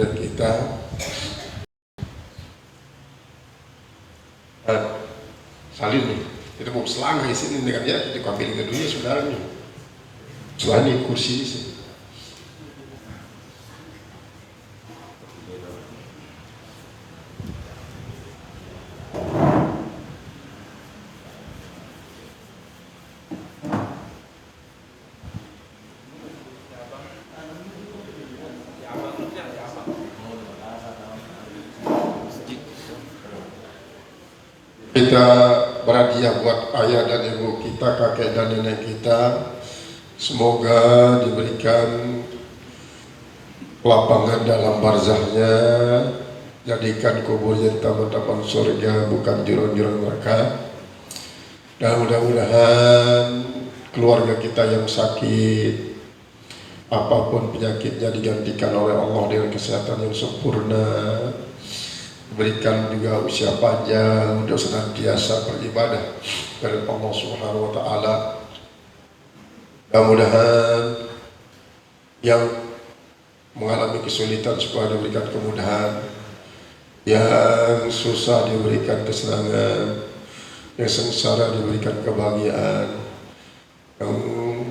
kita salin nih, kita mau selangkah sini dengan ya, kita ambil ke dunia saudaranya. Selain kursi sih. Kita berhadiah buat ayah dan ibu kita, kakek dan nenek kita. Semoga diberikan lapangan dalam barzahnya, jadikan kuburnya taman-taman surga, bukan jurang-jurang neraka. Dan mudah-mudahan keluarga kita yang sakit, apapun penyakitnya, digantikan oleh Allah dengan kesehatan yang sempurna. Berikan juga usia panjang untuk senantiasa beribadah kepada Allah Subhanahu wa taala. Mudah-mudahan yang mengalami kesulitan supaya diberikan kemudahan, yang susah diberikan kesenangan, yang sengsara diberikan kebahagiaan, yang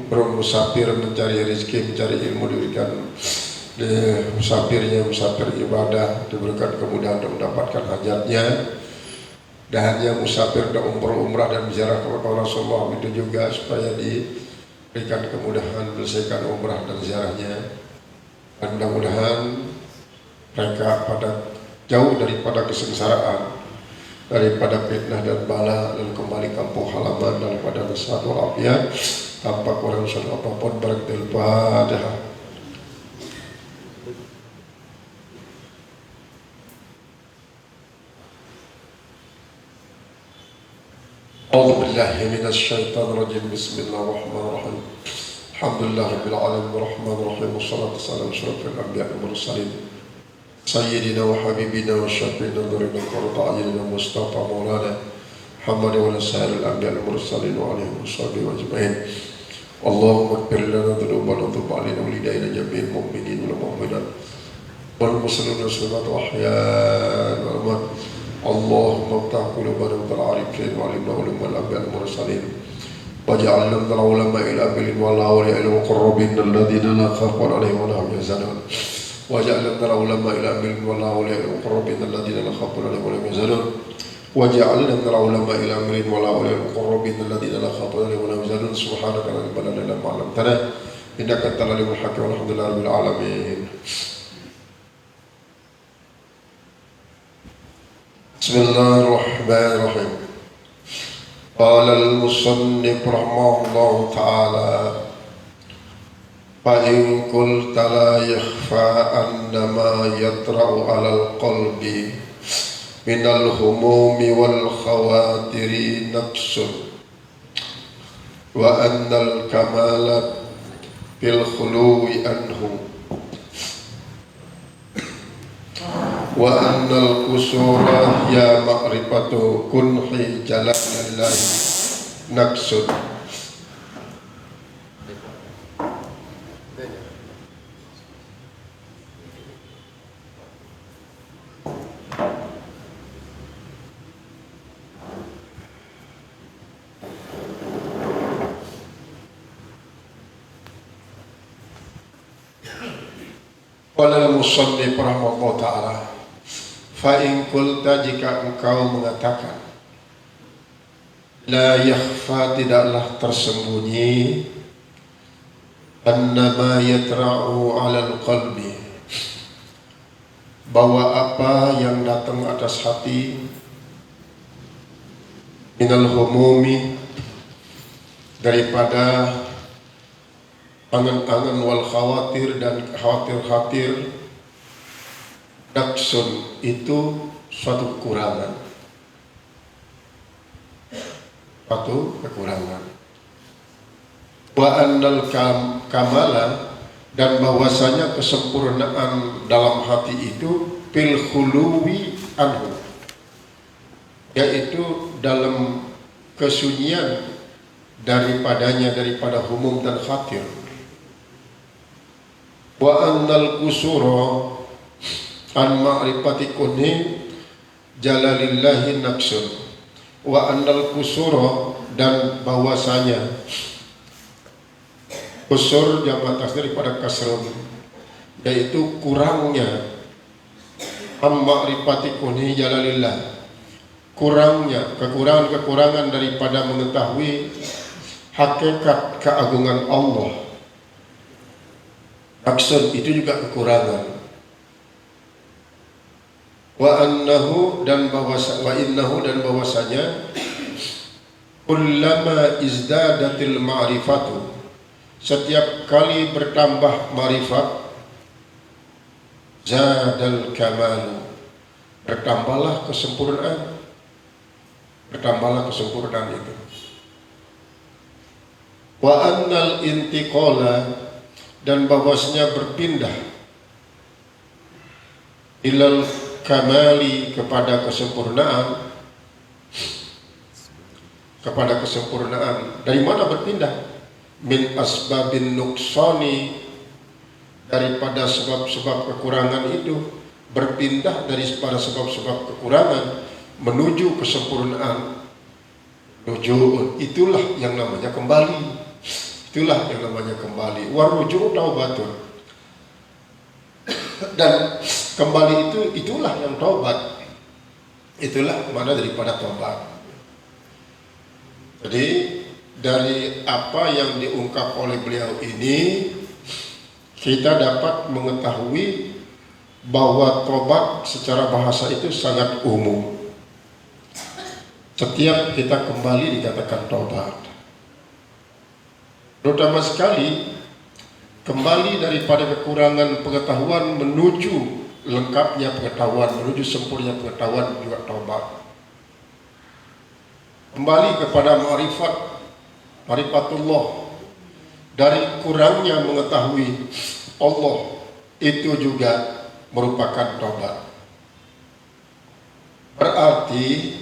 bermusafir mencari rezeki, mencari ilmu diberikan musafir ibadah, diberikan kemudahan untuk mendapatkan hajatnya. Dan yang musafir untuk umrah dan ziarah kepada Rasulullah itu juga supaya diberikan kemudahan menyelesaikan umrah dan ziarahnya. Dan mudah-mudahan mereka pada jauh daripada kesengsaraan, daripada fitnah dan bala, dan kembali kampung halaman daripada sehat walafiat tanpa kurang suatu apapun. Barakal Fatihah. أعوذ بالله من الشيطان الرجيم. بسم الله الرحمن الرحيم. الحمد لله رب العالمين الرحمن الرحيم والصلاة والسلام على أشرف الأنبياء والمرسلين سيدنا وحبيبنا وشفيعنا ذرينا قرة أعيننا مصطفى مولانا محمد وعلى سائر الأنبياء والمرسلين وعليهم وصحبه أجمعين. اللهم اغفر لنا ذنوبنا وتب علينا ولدينا جميع المؤمنين والمؤمنات والمسلمين والمسلمات وأحياء والأموات. اللهم افتح قلوبنا بالعارفين وعلمنا علوم الأنبياء المرسلين واجعلنا من العلماء الأمين والأولياء المقربين الذين لا خوف عليهم ولا هم يحزنون واجعلنا من العلماء الأمين والأولياء المقربين الذين لا خوف عليهم ولا هم يحزنون واجعلنا من العلماء الأمين والأولياء المقربين الذين لا خوف عليهم ولا هم يحزنون. سبحانك لا علم لنا إلا ما علمتنا إنك أنت العليم الحكيم والحمد لله رب العالمين. بسم الله الرحمن الرحيم. قال المصنف رحمه الله تعالى: فإن قلت لا يخفى أن ما يطرأ على القلب من الهموم والخواطر نقص وأن الكمال في الخلو عنه وأن القصور هي معرفة كنح جلال الله نقص. Qala al-musannif rahimahullah ta'ala, fa in qulta, jika engkau mengatakan, la yakhfa, tidaklah tersembunyi, annama yatra'u 'alal qalbi, bahwa apa yang datang atas hati, minal humumi, daripada angan-angan wal khawatir dan khawatir-khawatir, daksun, itu suatu kekurangan, suatu kekurangan. Wa annal kamala, dan bahwasanya kesempurnaan dalam hati itu fil khuluwi anhu, yaitu dalam kesunyian daripadanya, daripada humum dan khatir. Wa annal kusura, an ma'rifati kunhi jalalillahi nafsun wa annal kusura, dan bahwasanya kusur jamak tasdir daripada kasrun, yaitu kurangnya an ma'rifati kunhi jalalillah, kurangnya kekurangan daripada mengetahui hakikat keagungan Allah. Nafsun itu juga kekurangan. Wa innahu dan bahwasanya kullama izdadatil ma'rifatu, setiap kali bertambah ma'rifat, zadal kamalu, bertambahlah kesempurnaan itu. Wa annal intiqala, dan bahwasanya berpindah ilal kamali, kepada kesempurnaan. Dari mana berpindah? Min asbabin nuksani, daripada sebab-sebab kekurangan itu, berpindah daripada sebab-sebab kekurangan menuju kesempurnaan. Rujun, itulah yang namanya kembali. Waruju taubatun, dan kembali itulah yang taubat. Itulah mana daripada taubat. Jadi dari apa yang diungkap oleh beliau ini, kita dapat mengetahui bahwa taubat secara bahasa itu sangat umum. Setiap kita kembali dikatakan taubat. Terutama sekali kembali daripada kekurangan pengetahuan menuju lengkapnya pengetahuan, menuju sempurna pengetahuan juga taubat. Kembali kepada ma'rifatullah, dari kurangnya mengetahui Allah, itu juga merupakan taubat. Berarti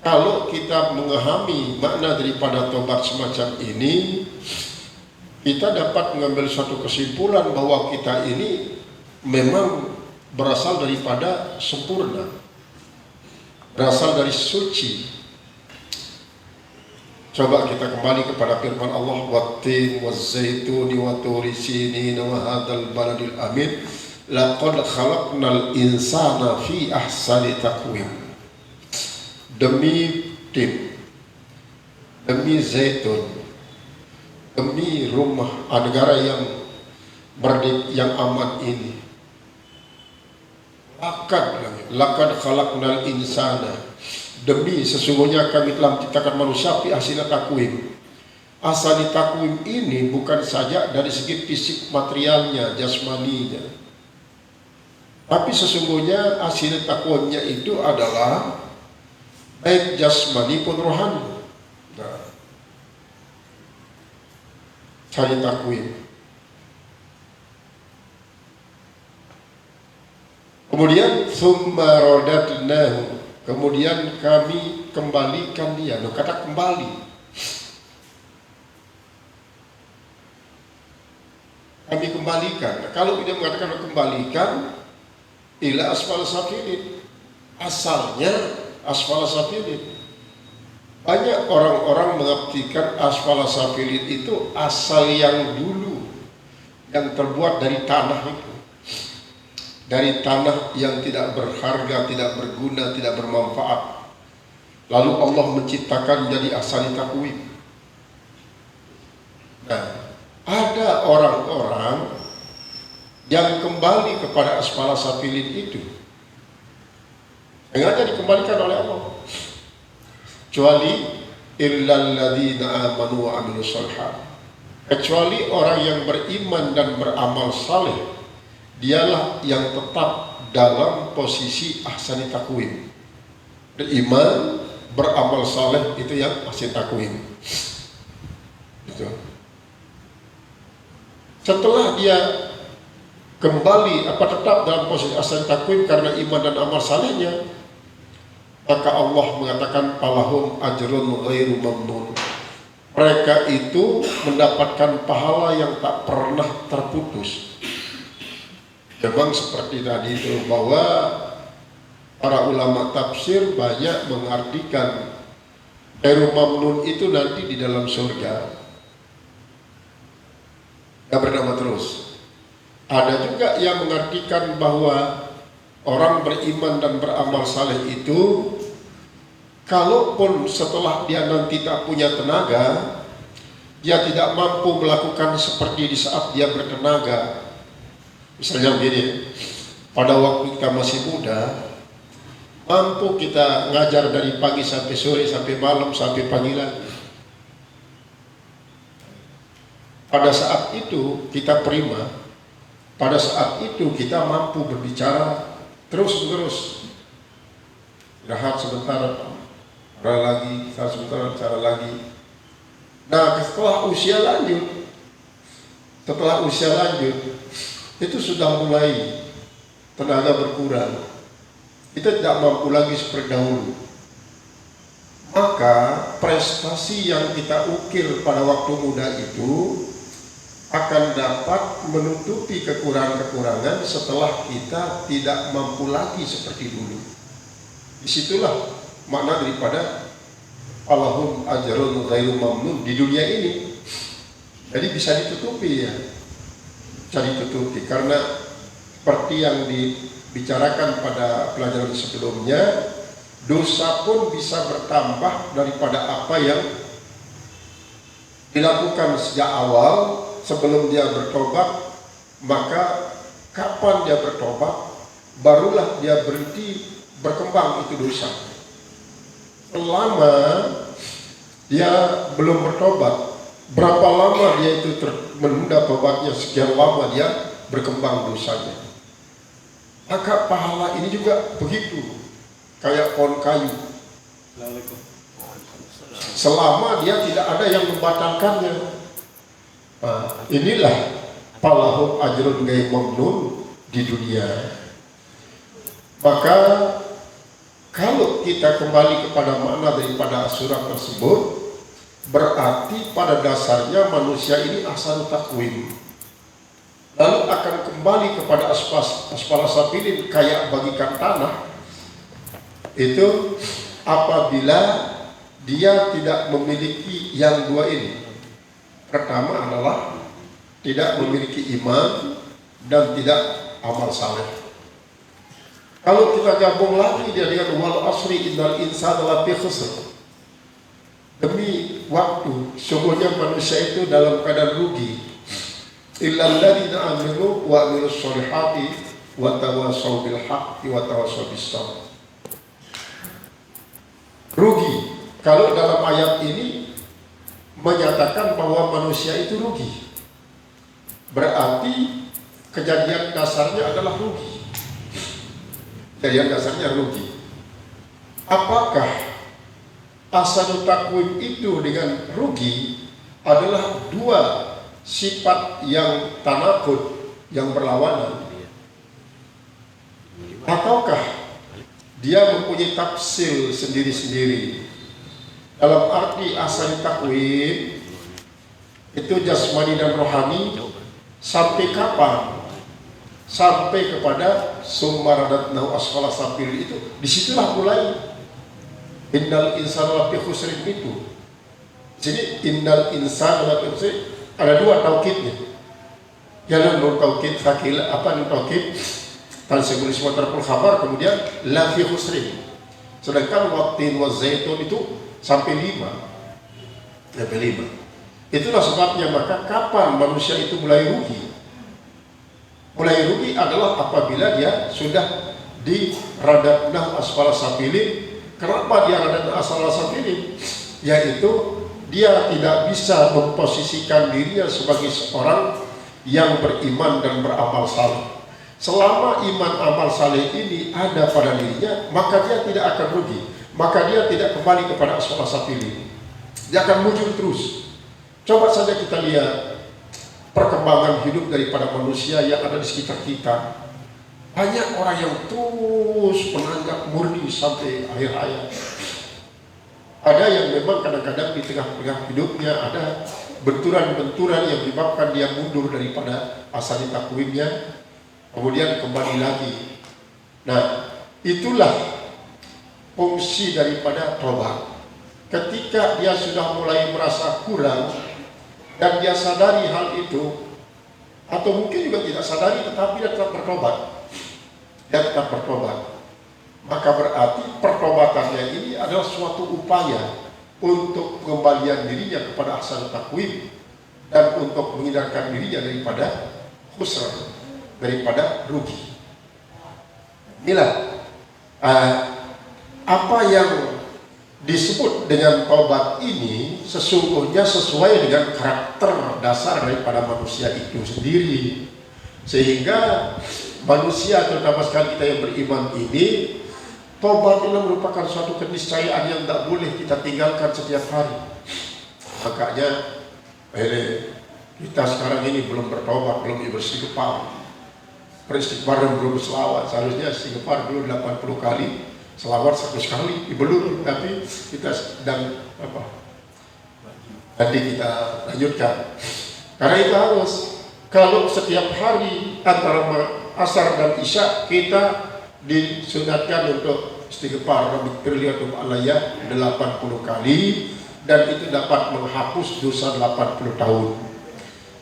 kalau kita memahami makna daripada taubat semacam ini, kita dapat mengambil suatu kesimpulan bahwa kita ini memang berasal daripada sempurna, berasal dari suci. Coba kita kembali kepada firman Allah, wattin wazzaituni wa turi sinin wa hadzal baladil amin laqad khalaqnal insana fi ahsani taqwim. Demi tim, demi zaitun, demi rumah negara yang aman ini, lakad khalaqnal insana, demi sesungguhnya kami telah menciptakan manusia fi ahsani taqwim. Ahsani taqwim ini bukan saja dari segi fisik materialnya, jasmaninya, tapi sesungguhnya ahsani taqwimnya itu adalah baik jasmani pun rohani. Cari takwim. Kemudian summa radatnahu, kemudian kami kembalikan dia. Kata kembali, kami kembalikan. Kalau tidak mengatakan kembalikan, ila asfal safilin, asalnya asfala safilin. Banyak orang-orang mengartikan asfala safilin itu asal yang dulu, yang terbuat dari tanah itu, dari tanah yang tidak berharga, tidak berguna, tidak bermanfaat. Lalu Allah menciptakan jadi ahsani taqwim. Nah, ada orang-orang yang kembali kepada asfala safilin itu, sengaja dikembalikan oleh Allah. Kecuali illal ladzina amanu wa amilus shalihat, kecuali orang yang beriman dan beramal saleh, dialah yang tetap dalam posisi ahsani taqwim. Beriman, beramal saleh, itu yang ahsani taqwim. Gitu. Setelah dia kembali tetap dalam posisi ahsani taqwim karena iman dan amal salehnya, maka Allah mengatakan falahum ajrun ghairu mamnun. Mereka itu mendapatkan pahala yang tak pernah terputus. Memang seperti tadi itu, bahwa para ulama tafsir banyak mengartikan ghairu mamnun itu nanti di dalam surga, gak bernama terus. Ada juga yang mengartikan bahwa orang beriman dan beramal saleh itu, kalaupun setelah dia nanti tak punya tenaga, dia tidak mampu melakukan seperti di saat dia bertenaga. Misalnya begini, pada waktu kita masih muda, mampu kita ngajar dari pagi sampai sore, sampai malam, sampai pagi lagi. Pada saat itu kita prima, pada saat itu kita mampu berbicara terus-menerus. Rehat sebentar, bicara lagi, sebentar, bicara lagi. Nah, setelah usia lanjut, itu sudah mulai tenaga berkurang. Kita tidak mampu lagi seperti dahulu. Maka prestasi yang kita ukir pada waktu muda itu akan dapat menutupi kekurangan-kekurangan setelah kita tidak mampu lagi seperti dulu. Disitulah makna daripada Allahum ajrun ghairu mamnun di dunia ini. Jadi bisa ditutupi ya, bisa ditutupi, karena seperti yang dibicarakan pada pelajaran sebelumnya, dosa pun bisa bertambah daripada apa yang dilakukan sejak awal sebelum dia bertobat. Maka kapan dia bertobat, barulah dia berhenti berkembang itu dosa. Selama dia belum bertobat, berapa lama dia itu menunda tobatnya, sekian lama dia berkembang dosanya. Maka pahala ini juga begitu, kayak pohon kayu. Selama dia tidak ada yang membatalkannya. Nah, inilah palahum ajrun ghairu mamnun di dunia. Maka kalau kita kembali kepada makna daripada surat tersebut, berarti pada dasarnya manusia ini asal takwim, lalu akan kembali kepada asfala safilin, kayak bagikan tanah itu apabila dia tidak memiliki yang dua ini. Pertama adalah tidak memiliki iman dan tidak amal saleh. Kalau kita gabung lagi dia dengan wal asri innal insana lafi khusr, demi waktu sungguhnya manusia itu dalam keadaan rugi, illal ladzina amanu wa amilus solihati wa tawassaw bil haqqi wa tawassaw bis sabr. Rugi. Kalau dalam ayat ini menyatakan bahwa manusia itu rugi, berarti kejadian dasarnya adalah rugi. Kejadian dasarnya rugi. Apakah asal takwim itu dengan rugi adalah dua sifat yang tanakut, yang berlawanan, ataukah dia mempunyai tafsir sendiri-sendiri? Dalam arti asal takwim itu jasmani dan rohani, sampai kapan? Sampai kepada sumaradatnahu asfala safil itu, disitulah mulai innal insana lafi khusrin itu. Jadi innal insana lafi khusrin ada dua taukidnya. Yang non taukid fakil apa non taukid tansibul ismu tarful khabar, kemudian lafi khusrin. Sedangkan waqtin wa zaitun itu sampai 5. Itulah sebabnya maka kapan manusia itu mulai rugi? Mulai rugi adalah apabila dia sudah di radatnah asfala safilin. Kenapa dia radatnah asfala safilin? Yaitu dia tidak bisa memposisikan dirinya sebagai seorang yang beriman dan beramal saleh. Selama iman amal saleh ini ada pada dirinya, maka dia tidak akan rugi. Maka dia tidak kembali kepada asfala safilin. Dia akan muncul terus. Coba saja kita lihat perkembangan hidup daripada manusia yang ada di sekitar kita. Banyak orang yang terus menanjak murni sampai akhir hayat. Ada yang memang kadang-kadang di tengah-tengah hidupnya ada benturan-benturan yang menyebabkan dia mundur daripada asal takwimnya. kemudian kembali lagi. Nah, itulah fungsi daripada tobat. Ketika dia sudah mulai merasa kurang dan dia sadari hal itu, atau mungkin juga tidak sadari tetapi dia tetap bertobat, maka berarti pertobatannya ini adalah suatu upaya untuk pengembalian dirinya kepada ahsan taqwim dan untuk menghindarkan dirinya daripada khusran, daripada rugi. Inilah apa yang disebut dengan taubat ini sesungguhnya sesuai dengan karakter dasar daripada manusia itu sendiri, sehingga manusia, terutama sekali kita yang beriman ini, taubat itu merupakan suatu keniscayaan yang tak boleh kita tinggalkan setiap hari. Makanya kita sekarang ini belum bertobat, belum beristighfar, belum berselawat. Seharusnya istighfar dulu 80 kali, selawat 100 kali, belum. Tapi kita sedang nanti kita lanjutkan. Karena itu harus, kalau setiap hari antara asar dan isya kita disunatkan untuk istighfar Rabbighfirli alayya 80 kali, dan itu dapat menghapus dosa 80 tahun.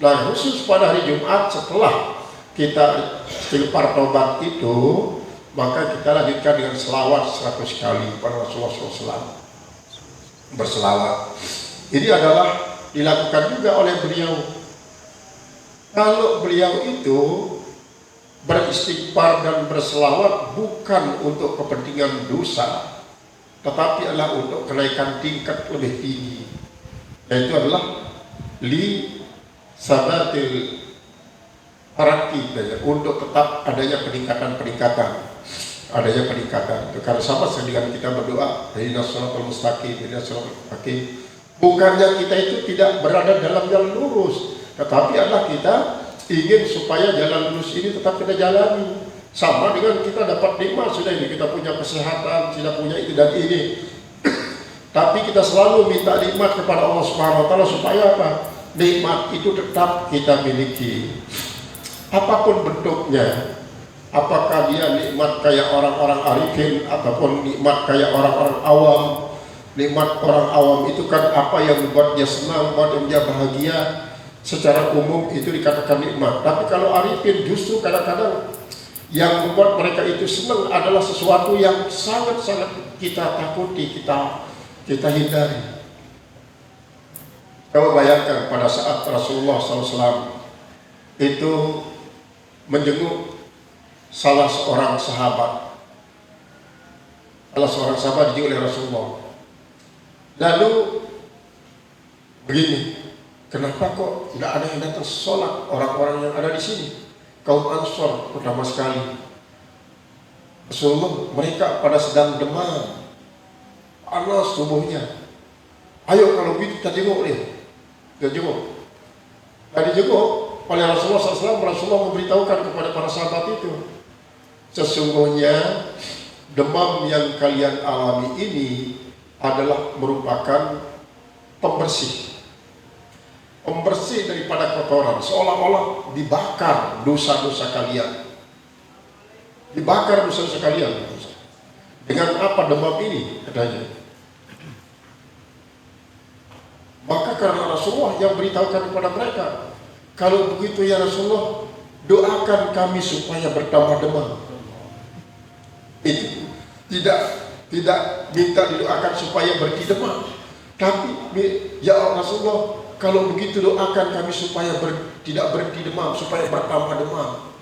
Nah, khusus pada hari Jumat setelah kita istighfar tobat itu, maka kita lanjutkan dengan selawat 100 kali pada Rasulullah SAW. Berselawat ini adalah dilakukan juga oleh beliau. Kalau beliau itu beristighfar dan berselawat bukan untuk kepentingan dosa, tetapi adalah untuk kenaikan tingkat lebih tinggi, yaitu adalah li sabatil taraqi, untuk tetap adanya peningkatan. Karena sama dengan kita berdoa ihdinas shiratal mustaqim, bukannya kita itu tidak berada dalam jalan lurus, tetapi adalah kita ingin supaya jalan lurus ini tetap kita jalani. Sama dengan kita dapat nikmat, sudah ini kita punya kesehatan, sudah punya itu dan ini. Tapi kita selalu minta nikmat kepada Allah Subhanahu wa taala supaya apa? Nikmat itu tetap kita miliki. Apapun bentuknya. Apakah dia nikmat kayak orang-orang arifin ataupun nikmat kayak orang-orang awam. Nikmat orang awam itu kan apa yang membuat dia senang, membuat dia bahagia. Secara umum itu dikatakan nikmat. Tapi kalau arifin justru kadang-kadang yang membuat mereka itu senang adalah sesuatu yang sangat-sangat kita takuti, kita hindari. Coba bayangkan pada saat Rasulullah SAW itu menjenguk salah seorang sahabat dijenguk oleh Rasulullah. Lalu begini, kenapa kok tidak ada yang datang sholat orang-orang yang ada di sini? Kaum Ansor pertama sekali. Rasulullah, mereka pada sedang demam, panas tubuhnya. Ayo kalau begitu kita jenguk dia. Dia jenguk. Tadi jenguk oleh Rasulullah SAW. Rasulullah memberitahukan kepada para sahabat itu, sesungguhnya demam yang kalian alami ini adalah merupakan pembersih daripada kotoran, seolah-olah dibakar dosa-dosa kalian. Dengan apa demam ini, katanya. Maka karena Rasulullah yang beritahukan kepada mereka, kalau begitu ya Rasulullah, doakan kami supaya bertambah demam. Itu tidak minta didoakan supaya berhenti demam, tapi ya Rasulullah, kalau begitu doakan kami supaya tidak berhenti demam, supaya bertambah demam.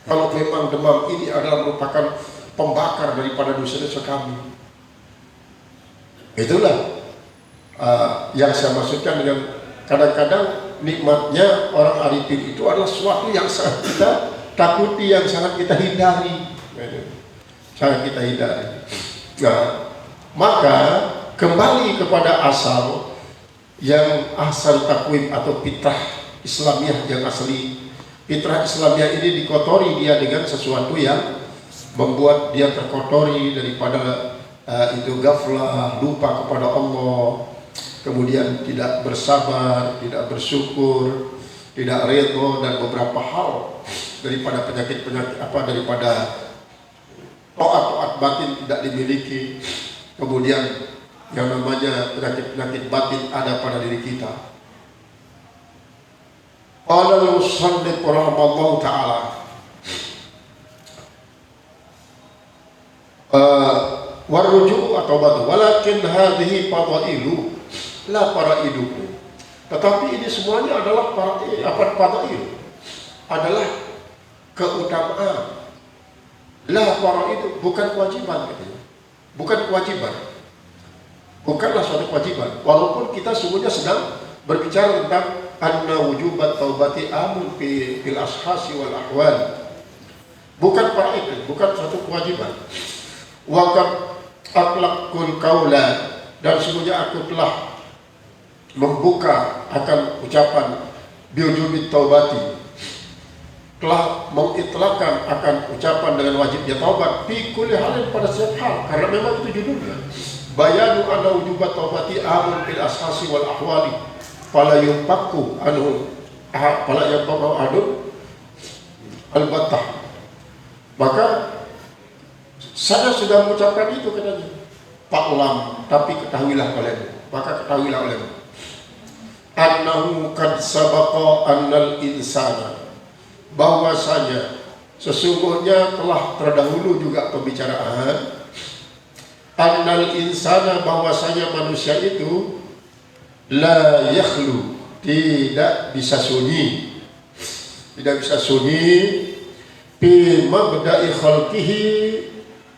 Kalau memang demam ini adalah merupakan pembakar daripada dosa-dosa kami. Itulah yang saya maksudkan dengan kadang-kadang nikmatnya orang arifin itu adalah sesuatu yang sangat kita takuti, yang sangat kita hindari. Nah, maka kembali kepada asal yang asal takwim atau fitrah Islamiyah yang asli. Fitrah Islamiyah ini dikotori dia dengan sesuatu yang membuat dia terkotori daripada itu ghaflah, lupa kepada Allah, kemudian tidak bersabar, tidak bersyukur, tidak ridho, dan beberapa hal daripada penyakit-penyakit daripada toat batin tidak dimiliki. Kemudian yang namanya penyakit-penyakit batin ada pada diri kita. Qala al-musannif rahimahullahu ta'ala, warruju' atau batu, walakin hadhihi fadailu la faraidu. Tetapi ini semuanya adalah fadail, adalah keutamaan. La faraidu, bukan kewajiban katanya. Bukan kewajiban. Bukanlah suatu kewajiban. Walaupun kita semuanya sedang berbicara tentang anna wujubat taubati amun fil ashasi wal ahwal. Bukan faraid, bukan suatu kewajiban. Waqad atlaqul qaula, dan sesungguhnya aku telah membuka akan ucapan biwujubit taubati, telah mengitlakkan akan ucapan dengan wajibnya taubat fi kulli halin, pada setiap hal, karena memang itu judulnya. Bayanu anna wujubat taubati amun fil ashasi wal ahwali fala yumpaqu anhu al-battah. Maka saya sudah mengucapkan itu katanya. Fa'lam, tapi ketahuilah olehmu, maka ketahuilah olehmu, annahu qad sabaqa annal insana, bahwasanya sesungguhnya telah terdahulu juga pembicaraan, annal insana, bahwasanya manusia itu la yakhlu, tidak bisa sunyi, fi mabda'i khalqihi,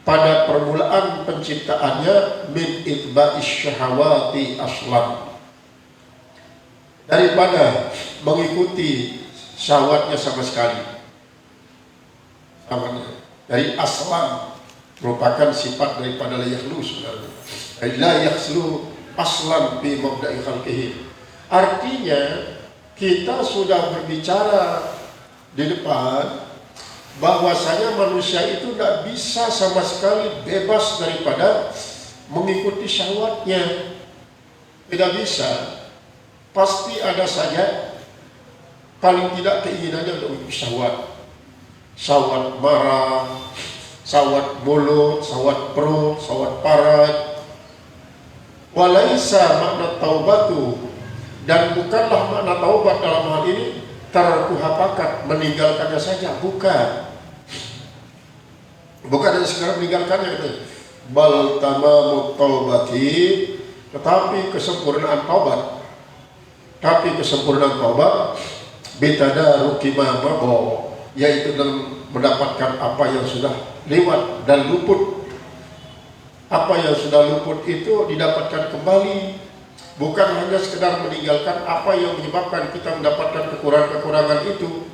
pada permulaan penciptaannya, min itba'ish syahawati aslan, daripada mengikuti syahwatnya sama sekali. Dari aslan merupakan sifat daripada la yakhlu sebenarnya. La yakhlu aslan bi mabda'i khalqihi. Artinya kita sudah berbicara di depan bahwasanya manusia itu tidak bisa sama sekali bebas daripada mengikuti syahwatnya. Tidak bisa. Pasti ada saja paling tidak keinginannya untuk mengikuti syahwat. Syahwat marah, syahwat mulut, syahwat perut, syahwat parat. Walaisa makna taubatu, dan bukanlah makna taubat dalam hal ini tarkuha fakat, meninggalkannya saja, bukan hanya sekedar meninggalkannya gitu. Bal tamamut taubati, tetapi kesempurnaan taubat bitadaruki ma mada, yaitu dalam mendapatkan apa yang sudah lewat dan luput. Apa yang sudah luput itu didapatkan kembali, bukan hanya sekedar meninggalkan apa yang menyebabkan kita mendapatkan kekurangan-kekurangan itu,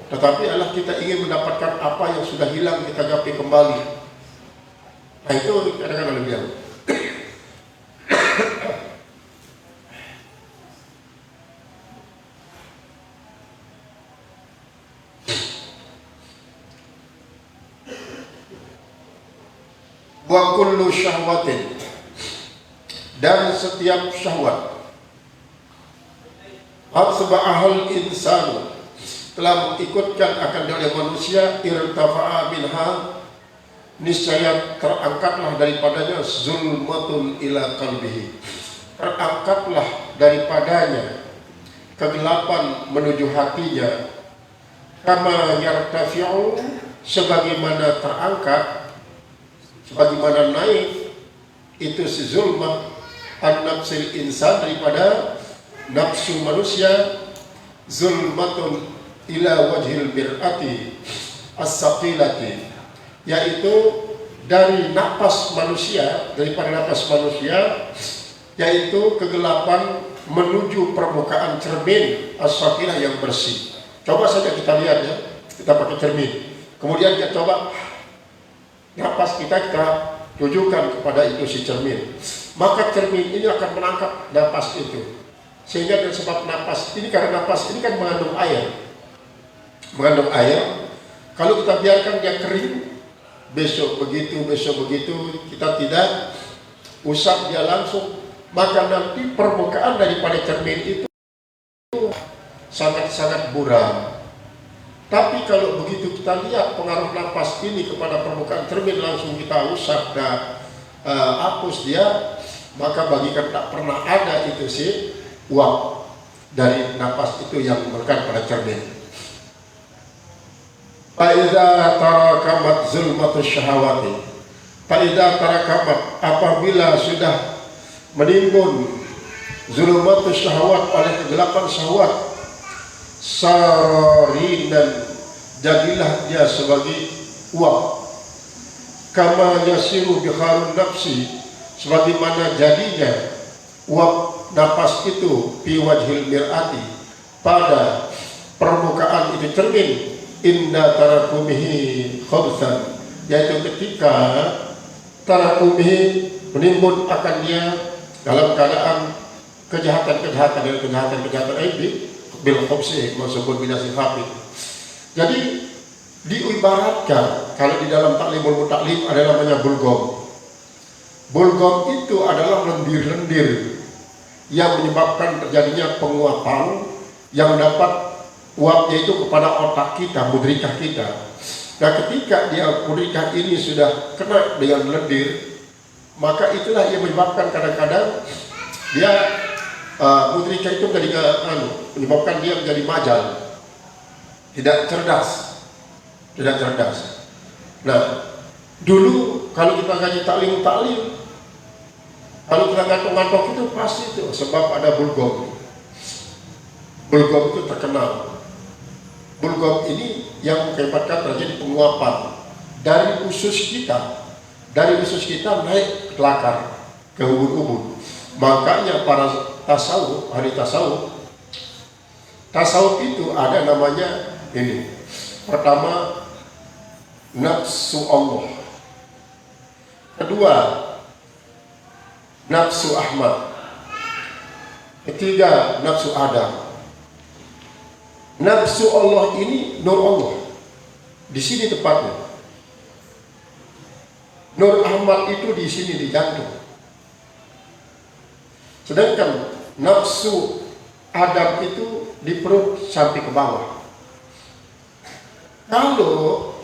tetapi adalah kita ingin mendapatkan apa yang sudah hilang, kita gapai kembali. Nah itu kadang-kadang lebih jauh. Wa kullu syahwatin, dan setiap syahwat, asba'ahal insanu, telah mengikutkan akan dari manusia, irtafa'a minha, niscaya terangkatlah daripadanya, zulmatun ila qalbihi, terangkatlah daripadanya kegelapan menuju hatinya, kama yartafi'u, sebagaimana terangkat, sebagaimana naik itu si zulmah an-nafsil insan, daripada nafsu manusia, zulmatun ila wajhil mir'ati as-saqilati, yaitu dari napas manusia, daripada napas manusia, yaitu kegelapan menuju permukaan cermin as-saqilah yang bersih. Coba saja kita lihat ya, kita pakai cermin, kemudian kita coba napas kita tujukan kepada itu si cermin, maka cermin ini akan menangkap napas itu, sehingga dengan sebab napas ini, karena napas ini kan mengandung air, kalau kita biarkan dia kering, besok begitu, kita tidak usap dia langsung, maka nanti permukaan daripada cermin itu sangat-sangat buram, Tapi kalau begitu kita lihat pengaruh nafas ini kepada permukaan cermin, langsung kita usap dan hapus dia, maka bagikan tak pernah ada itu sih uap dari nafas itu yang melekat pada cermin. Fa'idha tarakamat zulmatus syahawati, fa'idha tarakamat, apabila sudah menimbun zulmatus syahawat, oleh kegelapan syahwat, sararinan, jadilah dia sebagai uap. Kama yasiru bikharun nafsi, sebagaimana jadinya uap nafas itu fi wajhil mir'ati, pada permukaan itu cermin, inna tarakumihi khabthan, yaitu ketika tarakumihi menimbun akan dia dalam keadaan kejahatan ini bil khubsi, maksud binasi hafid. Jadi diibaratkan, kalau di dalam taklimul mutaklim ada namanya bulgom. Bulgom itu adalah lendir-lendir yang menyebabkan terjadinya penguapan yang dapat uapnya itu kepada otak kita, mudrikah kita. Nah, ketika dia mudrikah ini sudah kena dengan lendir, maka itulah yang menyebabkan kadang-kadang dia mudrikah itu menyebabkan dia menjadi majal, tidak cerdas. Nah, dulu kalau kita ngaji taklim, kalau kita ngantuk-ngantuk itu pasti itu sebab ada bulgom. Bulgom itu terkenal. Bulgom ini yang mengakibatkan terjadi penguapan dari usus kita, naik ke kelakar, ke ubun-ubun. Makanya para ahli tasawuf itu ada namanya ini. Pertama, nafsu Allah. Kedua, nafsu Ahmad. Ketiga, nafsu Adam. Nafsu Allah ini nur Allah. Di sini tepatnya. Nur Ahmad itu di sini di jantung. Sedangkan nafsu Adam itu di perut sampai ke bawah. Kalau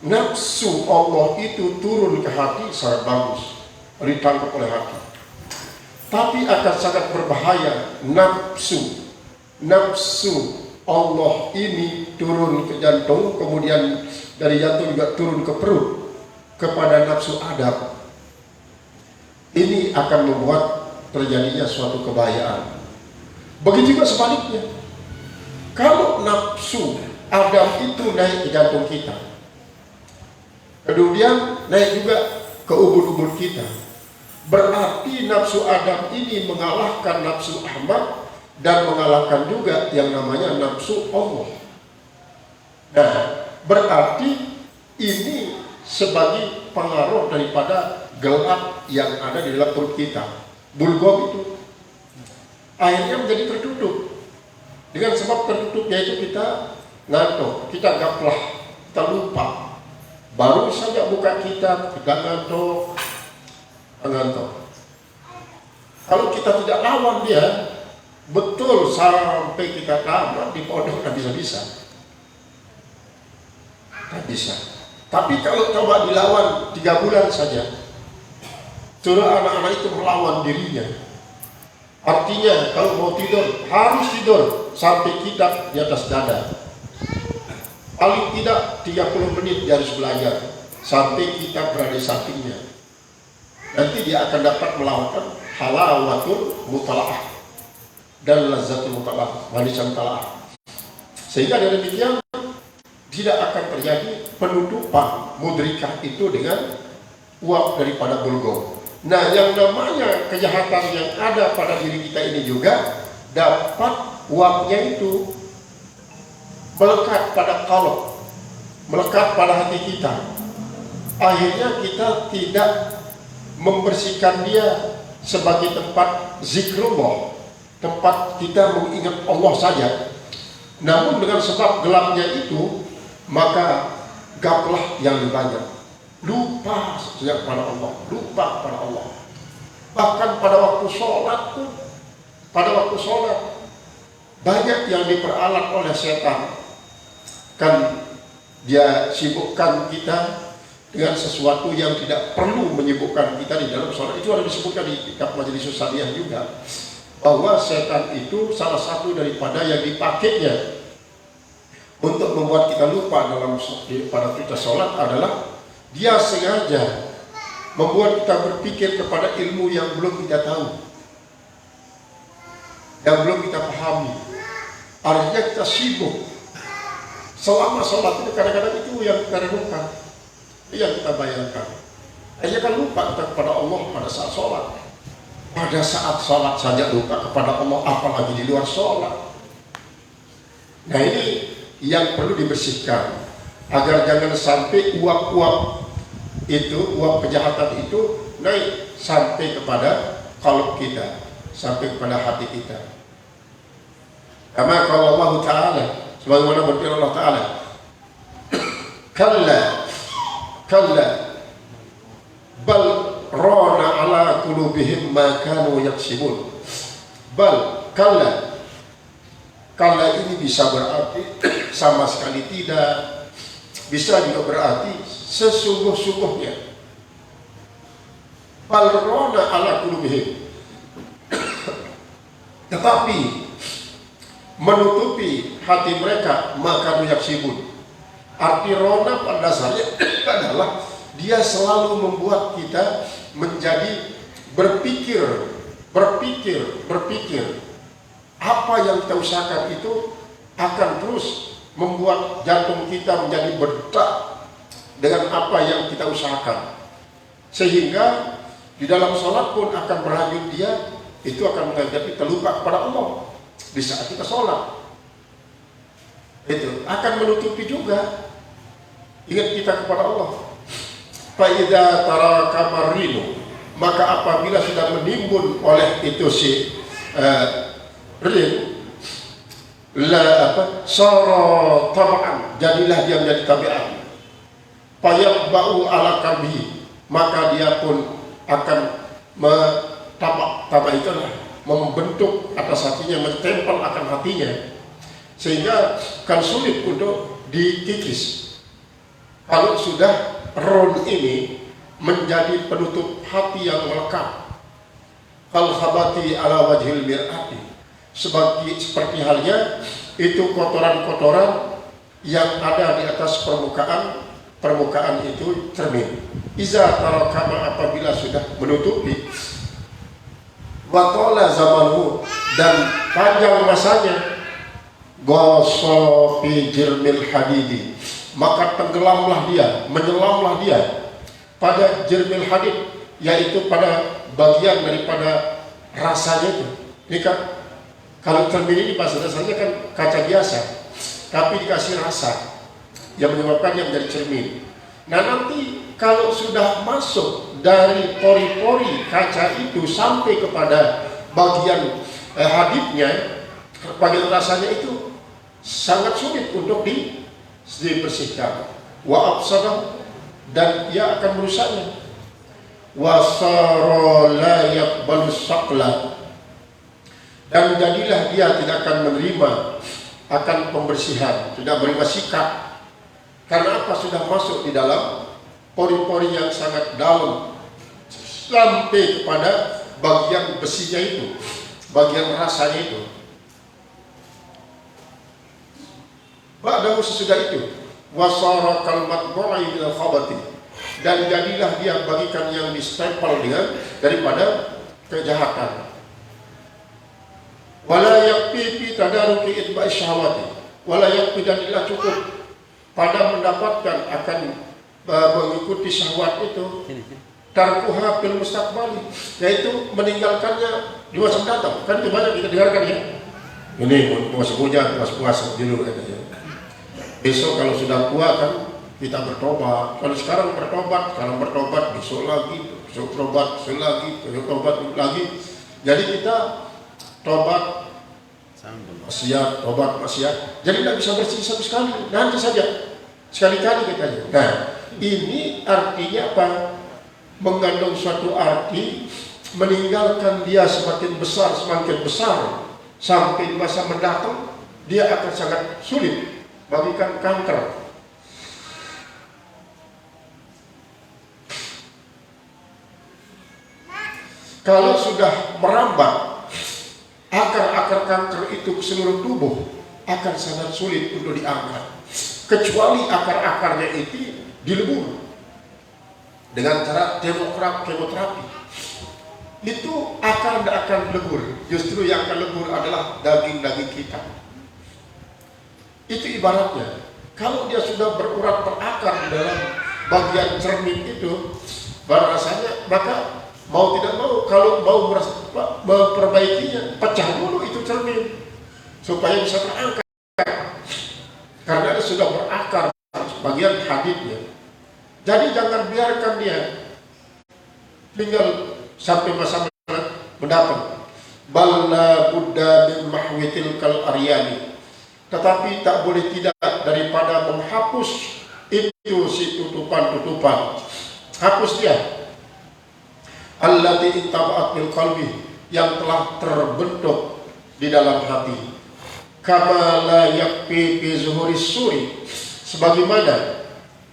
nafsu Allah itu turun ke hati sangat bagus, ditangkap oleh hati. Tapi akan sangat berbahaya nafsu Allah ini turun ke jantung, kemudian dari jantung juga turun ke perut kepada nafsu Adam. Ini akan membuat terjadinya suatu kebahayaan. Begitu juga sebaliknya. Kalau nafsu Adam itu naik ke jantung kita, kemudian naik juga ke ubun-ubun kita, berarti nafsu Adam ini mengalahkan nafsu Ahmad dan mengalahkan juga yang namanya nafsu Allah. Nah, berarti ini sebagai pengaruh daripada gelap yang ada di dalam perut kita. Bulgom itu akhirnya menjadi tertutup. Dengan sebab tertutupnya itu kita ngantuk, kita gaplah, kita lupa. Baru saja buka kita ngantuk. Kalau kita tidak lawan dia, betul sampai kita tamat di pondok tak bisa. Tapi kalau coba dilawan 3 bulan saja, suruh anak-anak itu melawan dirinya. Artinya kalau mau tidur, harus tidur sampai kitab di atas dada. Paling tidak 30 menit dia harus belajar sampai kita berada di sampingnya. Nanti dia akan dapat melakukan halawatul mutala'ah dan lazzatul mutala'ah, manisnya mutala'ah. Sehingga dari demikian tidak akan terjadi penutupan mudrikah itu dengan uap daripada bulgom. Nah, yang namanya kejahatan yang ada pada diri kita ini juga dapat uapnya itu melekat pada qalb, melekat pada hati kita. Akhirnya kita tidak membersihkan dia sebagai tempat zikrullah, tempat kita mengingat Allah saja. Namun dengan sebab gelapnya itu, maka gaplah yang lebih banyak. Lupa sejak pada Allah, lupa pada Allah. Bahkan pada waktu sholat pun, banyak yang diperalat oleh setan. kan dia sibukkan kita dengan sesuatu yang tidak perlu menyibukkan kita di dalam sholat. Itu ada disebutkan di kitab Majelis Saliyah juga, bahwa setan itu salah satu daripada yang dipakainya untuk membuat kita lupa pada kita sholat adalah dia sengaja membuat kita berpikir kepada ilmu yang belum kita tahu, yang belum kita pahami. Artinya kita sibuk selama sholat itu, kadang-kadang itu yang kita renungkan, yang kita bayangkan. Hanya kan lupa kita kepada Allah pada saat sholat. Pada saat sholat saja lupa kepada Allah, apalagi di luar sholat. Nah, ini yang perlu dibersihkan, agar jangan sampai uap-uap itu, uap kejahatan itu naik sampai kepada qalb kita, sampai kepada hati kita. Karena kalau Allah Ta'ala, sebagaimana berfirman Allah Ta'ala, kalla bal rana ala qulubihim ma kanu yaksibun. Bal kalla ini bisa berarti sama sekali tidak, bisa juga berarti sesungguh-sungguhnya. Bal rana ala qulubihim, tetapi menutupi hati mereka maka yaksibun. Arti rona pada dasarnya adalah dia selalu membuat kita menjadi berpikir. Apa yang kita usahakan itu akan terus membuat jantung kita menjadi berdetak dengan apa yang kita usahakan, sehingga di dalam sholat pun akan berlanjut dia itu akan menghadapi terlupa kepada Allah di saat kita sholat. Itu akan menutupi juga ingat kita kepada Allah. Fa'idha taraka marinu, maka apabila sudah menimbun oleh itu si rin, sara tab'an, jadilah dia menjadi tabiat. Fayaqba'u ala qalbihi, maka dia pun akan tabak itu membentuk atas hatinya, mentempel akan hatinya, sehingga kan sulit untuk dikikis. Kalau sudah ron ini menjadi penutup hati yang melekat, kal khabati ala wajhil mir'ati, seperti halnya itu kotoran-kotoran yang ada di atas permukaan itu cermin. Iza tarakama, apabila sudah menutupi, watola zamanhu, dan panjang masanya, gosofi jirmil hadidi, maka tenggelamlah dia, menyelamlah dia pada jirmil hadid, yaitu pada bagian daripada rasanya itu. Ini kan kalau cermin ini pada dasarnya kan kaca biasa, tapi dikasih rasa yang menyebabkannya menjadi cermin. Nah, nanti kalau sudah masuk dari pori-pori kaca itu sampai kepada bagian hadidnya, bagian rasanya itu sangat sulit untuk dibersihkan. Wa afsadah, dan ia akan merusaknya. Wa sara la yaqbalu saqla, dan jadilah dia tidak akan menerima akan pembersihan, tidak menerima sikap. Karena apa? Sudah masuk di dalam pori-pori yang sangat dalam sampai kepada bagian besinya itu, bagian rasanya itu. Ba'dahu, sesudah itu, wasara kalmat mu'i minal khabati, dan jadilah dia bagikan yang distempel dengan daripada kejahatan. Wala yakfi fi tadaruki itba'i syahwati, wala yakfi, dan tidak cukup pada mendapatkan akan mengikuti syahwat itu, tarkuha fil mustaqbali, yaitu meninggalkannya di masa mendatang. Kan itu banyak kita dengarkan ya, ini masih hujan, masih puasa dulu katanya. Besok kalau sudah tua kan kita bertobat. Kalau sekarang bertobat, besok lagi, besok tobat, besok lagi, besok tobat lagi. Jadi kita tobat maksiat, tobat maksiat, jadi tidak bisa bersih satu sekali, nanti saja sekali-kali katanya. Nah, ini artinya apa? Mengandung suatu arti meninggalkan dia semakin besar sampai masa mendatang dia akan sangat sulit bagikan kanker. Kalau sudah merambat akar-akar kanker itu ke seluruh tubuh, akan sangat sulit untuk diangkat, kecuali akar-akarnya itu dilebur dengan cara kemoterapi. Itu akar tidak akan lebur, justru yang akan lebur adalah daging-daging kita. Itu ibaratnya, kalau dia sudah berurat berakar di dalam bagian cermin itu, rasanya, maka mau tidak mau, kalau mau memperbaikinya, pecah dulu itu cermin supaya bisa terangkat, karena dia sudah berakar bagian hadidnya. Jadi jangan biarkan dia tinggal sampai masa mendatang. Bal la budda min mahwitil kal aryani, tetapi tak boleh tidak daripada menghapus itu si tutupan-tutupan. Hapus dia. Allati intaba'at bil qalbi, yang telah terbentuk di dalam hati. Kama la yakfi fi zuhuri suri, sebagaimana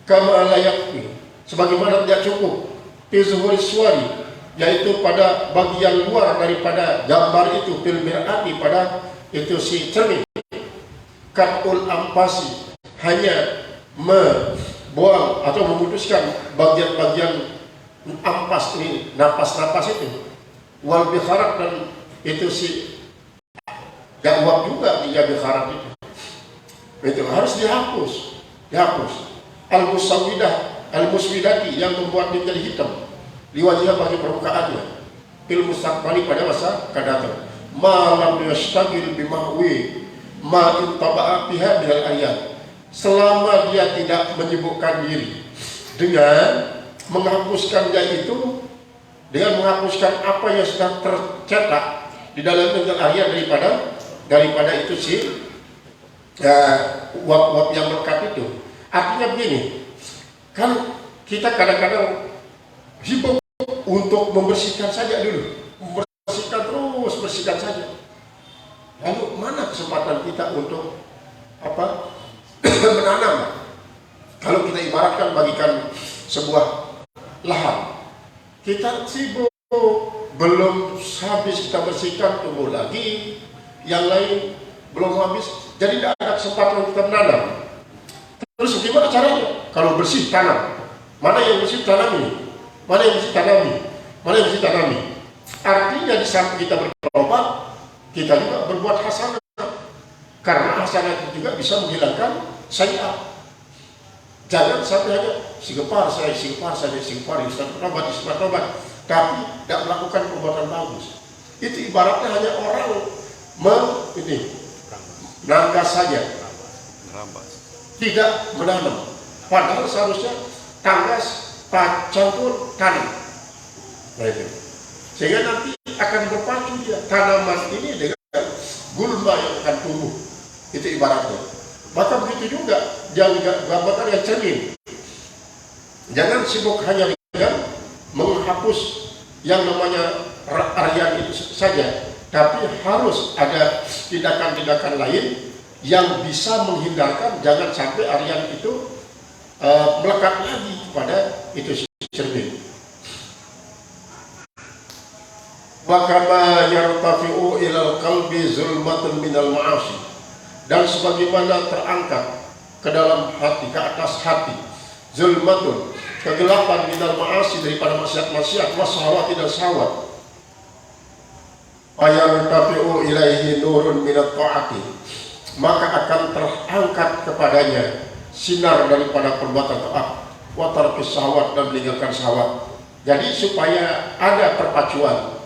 kama la yakfi, sebagaimana tidak cukup fi zuhuri suari, yaitu pada bagian luar daripada gambar itu, fil mir'ati, pada itu si cermin. Katul ampasi, hanya membuang atau memutuskan bagian-bagian ampas ini, napas-napas itu, wal bikharat, dan itu si gak uap juga di bikharat itu harus dihapus. Al-muswidati, yang membuat dia menjadi hitam, liwajah bagi permukaannya, fil mustaqbali, pada masa akan datang. Malam yastagil bimahwi ma intaba'a biha minal ayat, selama dia tidak menyibukkan diri dengan menghapuskan dia itu, dengan menghapuskan apa yang sudah tercetak di dalam minal ayat daripada itu si uap-uap yang melekat itu. Artinya begini, kan kita kadang-kadang sibuk untuk membersihkan saja dulu, bersihkan saja. Lalu mana kesempatan kita untuk menanam? Kalau kita ibaratkan bagikan sebuah lahan, kita sibuk, belum habis kita bersihkan, tumbuh lagi, yang lain belum habis, jadi tidak ada kesempatan kita menanam. Terus gimana caranya? Kalau bersih, tanam. Mana yang bersih, tanami. Mana yang bersih, tanami. Artinya di samping kita bertobat, kita juga berbuat hasanah, karena hasanah itu juga bisa menghilangkan sayyi'at. Jangan sampai hanya istighfar, tobat, tapi tidak melakukan perbuatan bagus. Itu ibaratnya hanya orang menanggas saja, tidak menanam. Padahal seharusnya tanggas, campur, tanam. Nah itu. Sehingga nanti akan berpacu dia, tanaman ini dengan gulma yang akan tumbuh. Itu ibaratnya. Maka begitu juga, jangan gambarkan yang cermin. Jangan sibuk hanya dengan menghapus yang namanya aryan itu saja, tapi harus ada tindakan-tindakan lain yang bisa menghindarkan jangan sampai aryan itu melekat lagi kepada itu cermin. Wakama yartafi'u ilal qalbi zulmatun minal ma'asi, dan sebagaimana terangkat ke dalam hati, ke atas hati, zulmatun, kegelapan, minal ma'asi, daripada maksiat-maksiat, wasahawati, dan syahwat. Ayartafi'u ilaihi nurun minat ta'ati, maka akan terangkat kepadanya sinar daripada perbuatan taat, wa tarkis syahwat, dan meninggalkan syahwat. Jadi supaya ada perpacuan.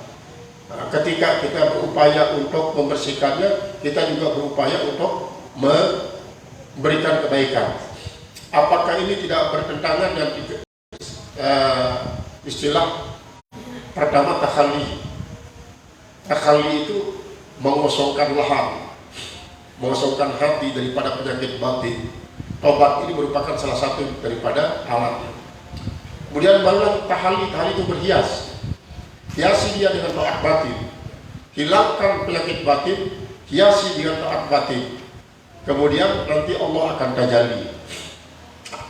Ketika kita berupaya untuk membersihkannya, kita juga berupaya untuk memberikan kebaikan. Apakah ini tidak bertentangan dengan istilah pertama takhalli? Takhalli itu mengosongkan lahan, mengosongkan hati daripada penyakit batin. Tobat ini merupakan salah satu daripada alatnya. Kemudian baru tahalli itu berhias. Hiasi dia dengan taat batin, hilangkan penyakit batin, hiasi dengan taat batin. kemudian nanti Allah akan tajalli.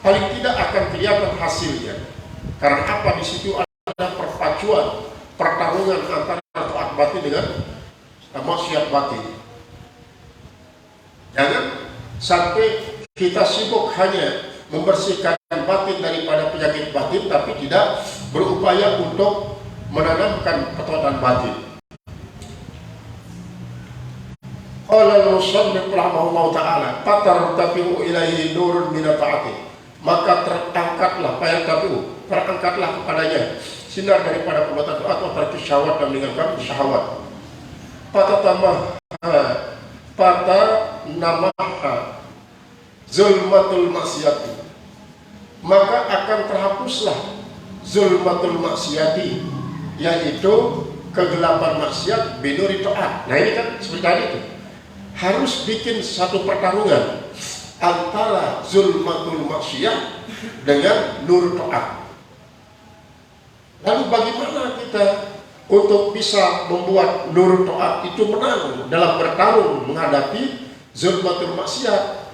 Paling tidak akan kelihatan hasilnya. Karena apa? Di situ ada perpacuan, pertarungan antara taat batin dengan maksiat batin. Jangan sampai kita sibuk hanya membersihkan batin daripada penyakit batin, tapi tidak berupaya untuk menanamkan ketaatan batin. Qala al-musannif rahimahullah ta'ala, fatartafi'u ilaihi nurun min ta'ati, maka terangkatlah kepadanya sinar daripada perbuatan taat wa tarki syahwat, dan meninggalkan syahwat. Fatanamaha zulmatul maksiati, maka akan terhapuslah zulmatul maksiati, yaitu kegelapan maksiat, binuri taat. Nah ini kan seperti tadi itu, harus bikin satu pertarungan antara zulmatul maksiat dengan nur taat. Lalu bagaimana kita untuk bisa membuat nur taat itu menang dalam bertarung menghadapi zulmatul maksiat?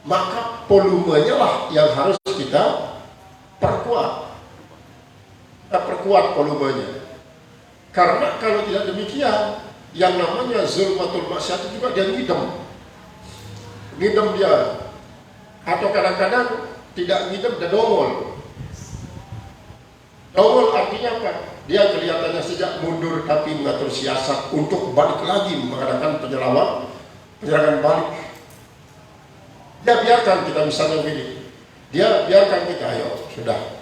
Maka volumenya lah yang harus kita perkuat. Kita perkuat volumenya. Karena kalau tidak demikian, yang namanya zulmatul maksiat itu juga dia ngidam dia, atau kadang-kadang tidak ngidam, dia dongol. Dongol artinya apa? Dia kelihatannya sejak mundur tapi mengatur siasat untuk balik lagi mengadakan penyerangan balik. Dia biarkan kita, misalnya begini, dia biarkan kita, ayo sudah,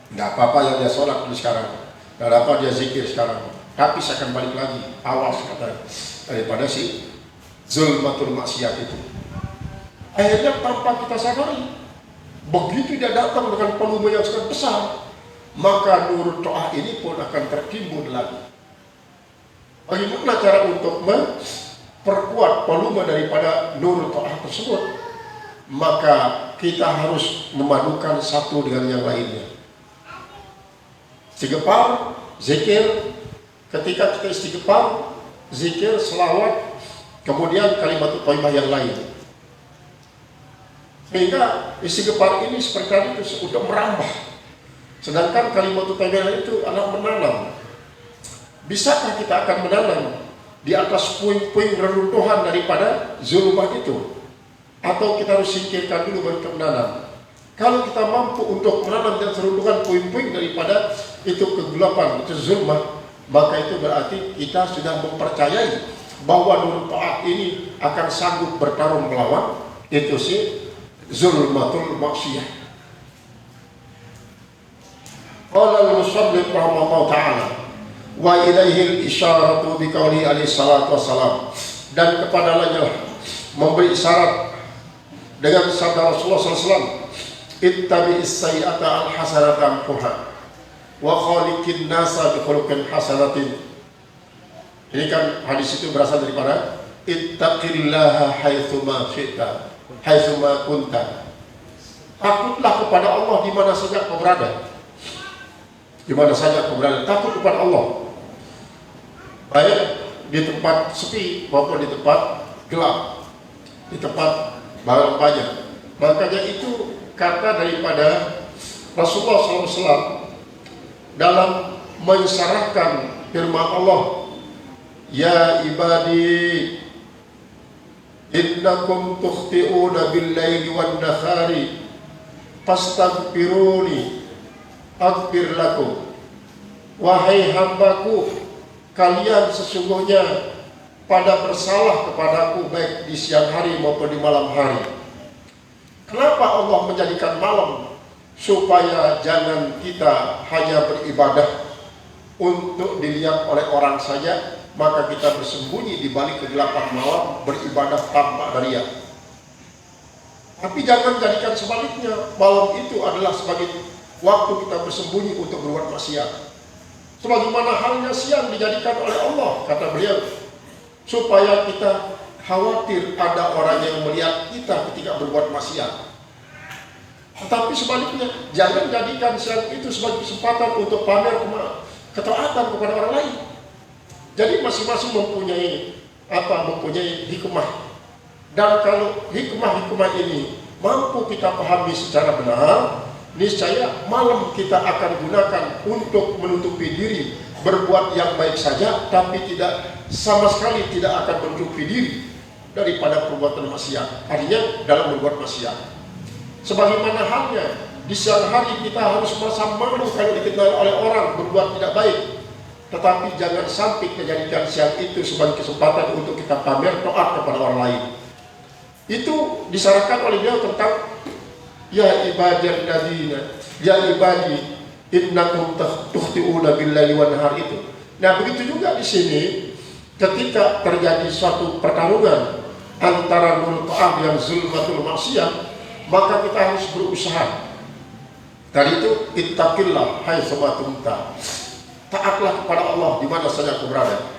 tidak apa-apa yang dia sholat dulu sekarang, tidak apa dia zikir sekarang, tapi saya akan balik lagi, awas kata daripada si zulmatul maksiat itu. Akhirnya tanpa kita sadari, begitu dia datang dengan volume yang sangat besar, maka nur ta'ah ini pun akan tertimbun lagi. Bagaimana cara untuk memperkuat volume daripada nur ta'ah tersebut? Maka kita harus memadukan satu dengan yang lainnya. Istighfar, zikir. Ketika kita istighfar, zikir, selawat, kemudian kalimat thayyibah yang lain. Sehingga istighfar ini seperti tadi itu sudah merambah. Sedangkan kalimat thayyibah itu adalah menanam. Bisakah kita akan menanam di atas puing-puing reruntuhan daripada zulmah itu? Atau kita harus singkirkan dulu baru kita menanam? Kalau kita mampu untuk menanam dan seruntuhan puing-puing daripada itu kegelapan, itu zulmah, maka itu berarti kita sudah mempercayai bahwa nur ta'at ini akan sanggup bertarung melawan itu si zulmatul maksiyah. Qala al-musannif rahimahullah ta'ala, wa ilaihi al-isyaratu biqauli alaihi salatu wassalam, dan kepadanya memberi isyarat dengan sabda Rasulullah SAW, ittabi'is sayyi'ata al-hasanata amhuha wa khaliqin nasa bi khuluqin hasanatin. Ini kan hadis itu berasal daripada ittaqillaha haitsuma syi'ta haitsuma kunta. Takutlah kepada Allah di mana saja kau berada. Di mana saja kau berada, takut kepada Allah. Baik di tempat sepi maupun di tempat gelap, di tempat barang banyak. Makanya itu kata daripada Rasulullah SAW dalam mensyarahkan firman Allah, ya ibadi innakum tukhti'una bil-laili wan-nahari fastaghfiruni aghfir lakum. Wahai hambaku, kalian sesungguhnya pada bersalah kepadaku baik di siang hari maupun di malam hari. Kenapa Allah menjadikan malam? Supaya jangan kita hanya beribadah untuk dilihat oleh orang saja, maka kita bersembunyi di balik kegelapan malam beribadah tanpa riya. Tapi jangan jadikan sebaliknya, malam itu adalah sebagai waktu kita bersembunyi untuk berbuat maksiat. Sebagaimana halnya siang dijadikan oleh Allah, kata beliau, supaya kita khawatir ada orang yang melihat kita ketika berbuat maksiat. Tetapi sebaliknya, jangan jadikan siang itu sebagai kesempatan untuk pamer ketaatan kepada orang lain. Jadi masing-masing mempunyai hikmah Dan kalau hikmah-hikmah ini mampu kita pahami secara benar, niscaya malam kita akan gunakan untuk menutupi diri, berbuat yang baik saja, tapi tidak sama sekali tidak akan menutupi diri daripada perbuatan maksiat. Artinya dalam berbuat maksiat. Sebagaimana halnya di siang hari kita harus merasa malu kalau dikenal oleh orang berbuat tidak baik. Tetapi jangan sampai menjadikan siang itu sebagai kesempatan untuk kita pamer taat kepada orang lain. Itu disyaratkan oleh beliau tentang ya ibadil ladina, ya ibadi innakum tukhti'una billaili wan nahar itu. Nah, begitu juga di sini ketika terjadi suatu pertarungan antara nurul ta'ah dan zulmatul maksiyah, maka kita harus berusaha. Tadi itu ittaqillah haitsu ma kunta. Taatlah kepada Allah di mana saja kau berada.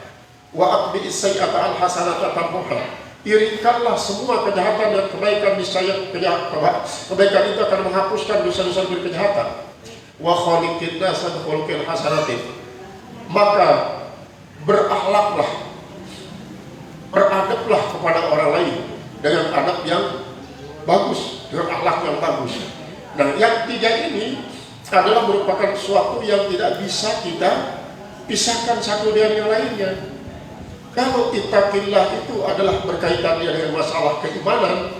Wa aqbi'is sayyi'ata al hasanata tamhuha. Iringkanlah semua kejahatan dan kebaikan, niscaya kebaikan itu akan menghapuskan dosa-dosa dan kejahatan. Wa khaliqin nasa bi khuluqin hasanatin. Maka berakhlaklah, beradablah kepada orang lain dengan adab yang bagus, dengan akhlak yang bagus. Nah, yang tiga ini adalah merupakan sesuatu yang tidak bisa kita pisahkan satu dengan yang lainnya. Kalau ittaqillah itu adalah berkaitan dengan masalah keimanan,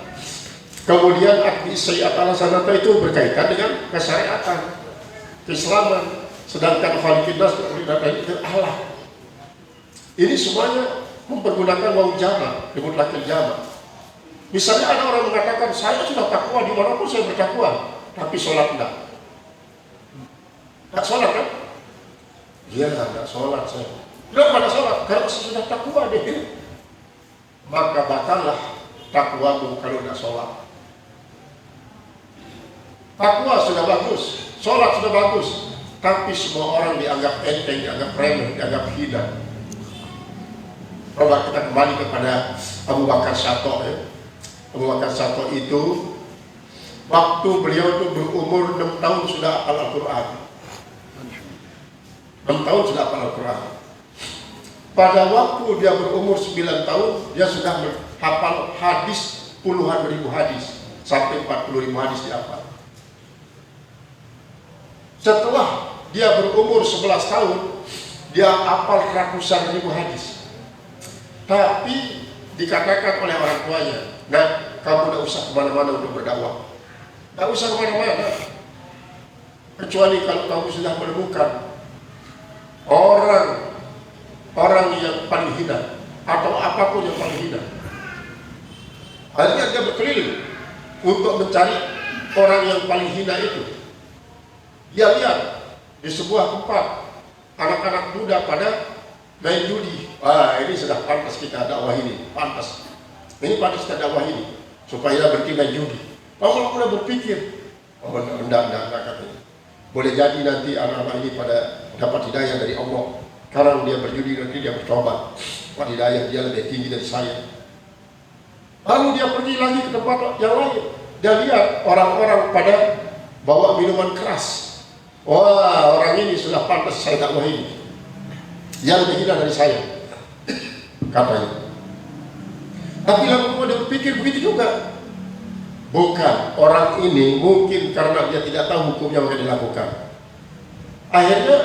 kemudian aqbi sayyi'at al-hasanata itu berkaitan dengan kesyariatan, keislaman, sedangkan khaliqin nas itu akhlak. Ini semuanya mempergunakan wawu jama', mutlaqil jama'. Misalnya ada orang mengatakan saya sudah takwa dimanapun saya bertakwa, tapi sholat enggak. Tak sholat kan? Iya enggak sholat saya. Kenapa pada sholat? Karena saya sudah takwa deh. Maka batallah takwamu kalau enggak sholat. Takwa sudah bagus, sholat sudah bagus, tapi semua orang dianggap enteng, dianggap remeh, dianggap hina. Coba kita kembali kepada Abu Bakar Syato' ya. Abu Bakar Syato' itu waktu beliau itu berumur 6 tahun sudah hafal Al-Quran. 6 tahun sudah hafal Al-Quran. Pada waktu dia berumur 9 tahun, dia sudah menghafal hadis puluhan ribu hadis, sampai 40 ribu hadis dihafal. Setelah dia berumur 11 tahun, dia hafal ratusan ribu hadis. Tapi dikatakan oleh orang tuanya, nah kamu tidak usah kemana-mana untuk berdakwah, tidak usah kemana-mana, kecuali kalau kamu sudah menemukan orang yang paling hina atau apapun yang paling hina. Akhirnya dia berkeliling untuk mencari orang yang paling hina itu. Dia lihat di sebuah tempat anak-anak muda pada main judi. Wah, ini sudah pantas kita dakwah ini, pantas. Ini pantas kita dakwah ini supaya berhenti main judi. Kalau mulai berpikir, oh enggak katanya. Boleh jadi nanti anak-anak ini pada dapat hidayah dari Allah. Sekarang dia berjudi, nanti dia bertobat, dapat hidayah, dia lebih tinggi dari saya. Lalu dia pergi lagi ke tempat yang lain. Dia lihat orang-orang pada bawa minuman keras. Wah, orang ini sudah pantas saya dakwah ini. Dia lebih hina dari saya, katanya. Tapi lalu dia berpikir begitu juga. Bukan, orang ini mungkin karena dia tidak tahu hukumnya maka dilakukan. Akhirnya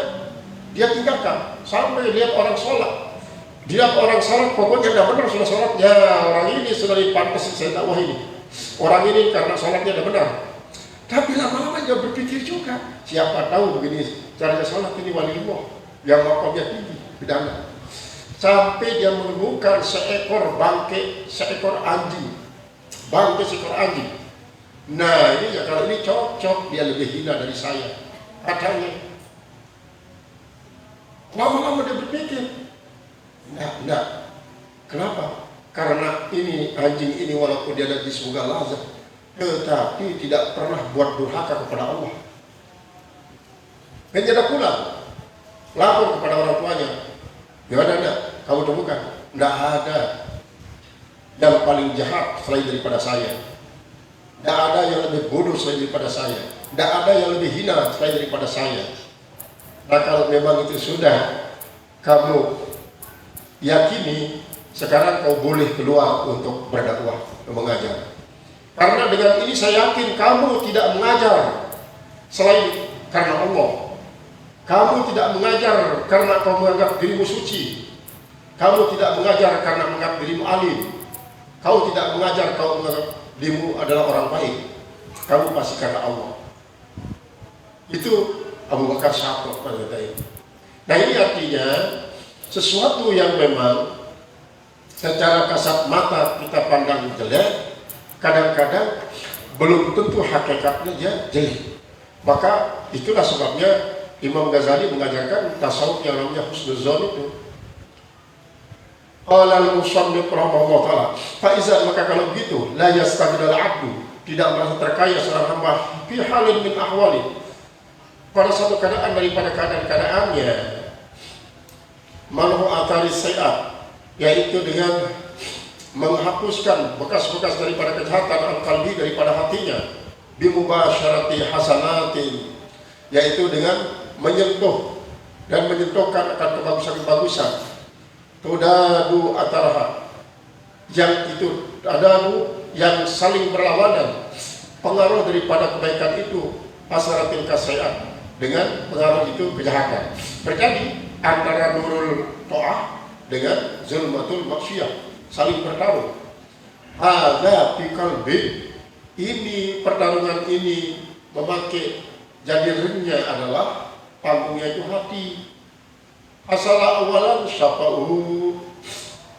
dia tinggalkan sampai lihat orang sholat. Dia orang sholat, pokoknya tidak benar sudah sholat. Ya, orang ini sudah dipantas saya dakwah ini. Orang ini karena sholatnya tidak benar. Tapi lama-lama dia berpikir juga, siapa tahu begini caranya sholat ini waliullah yang makamnya tinggi, bidana. Sampai dia menemukan seekor bangkai, seekor anjing. Bangkai seekor anjing. Nah ini ya, kalau ini cocok, dia lebih hina dari saya, katanya. Lama-lama dia berpikir, enggak. Kenapa? Karena ini anjing ini walaupun dia ada di surga lazat, tetapi tidak pernah buat durhaka kepada Allah. Dan dia pulang, lapor kepada orang tuanya. Gimana enggak? Kamu temukan? Enggak ada yang paling jahat selain daripada saya. Enggak ada yang lebih bodoh selain daripada saya. Enggak ada yang lebih hina selain daripada saya. Nah kalau memang itu sudah kamu yakini, sekarang kau boleh keluar untuk berdakwah, mengajar. Karena dengan ini saya yakin kamu tidak mengajar selain karena Allah. Kamu tidak mengajar karena kau menganggap dirimu suci. Kamu tidak mengajar karena menganggap dirimu alim. Kau tidak mengajar kau menganggap dirimu adalah orang baik. Kamu pasti karena Allah. Itu Abu Bakar Syafiq pada itu. Nah, ini artinya sesuatu yang memang secara kasat mata kita pandang jelek, kadang-kadang belum tentu hakikatnya jelek. Maka itulah sebabnya Imam Ghazali mengajarkan tasawuf yang namanya husnuzon itu. Qala al-musannif rahimahullah taala, fa iza, maka kalau begitu, la yastaghnal 'abdu, tidak merasa terkaya seorang hamba fi halin min ahwali, pada satu keadaan daripada keadaan-keadaannya, manhu atari sayiat, yaitu dengan menghapuskan bekas-bekas daripada kejahatan al-qalbi, daripada hatinya, bimubasyarati hasanatin, yaitu dengan menyentuh dan menyentuhkan akan kebagusan-kebagusan, tudadu ataraha, yang itu adadu yang saling berlawanan, pengaruh daripada kebaikan itu, asaratil kasayat, dengan pengaruh itu kejahatan. Terjadi antara nurul to'ah dengan zulmatul maksiyah, saling bertarung. Ada fi qalbi, ini pertarungan ini memakai jadi ringnya adalah panggungnya itu hati. Asala awalan syafa'uhu,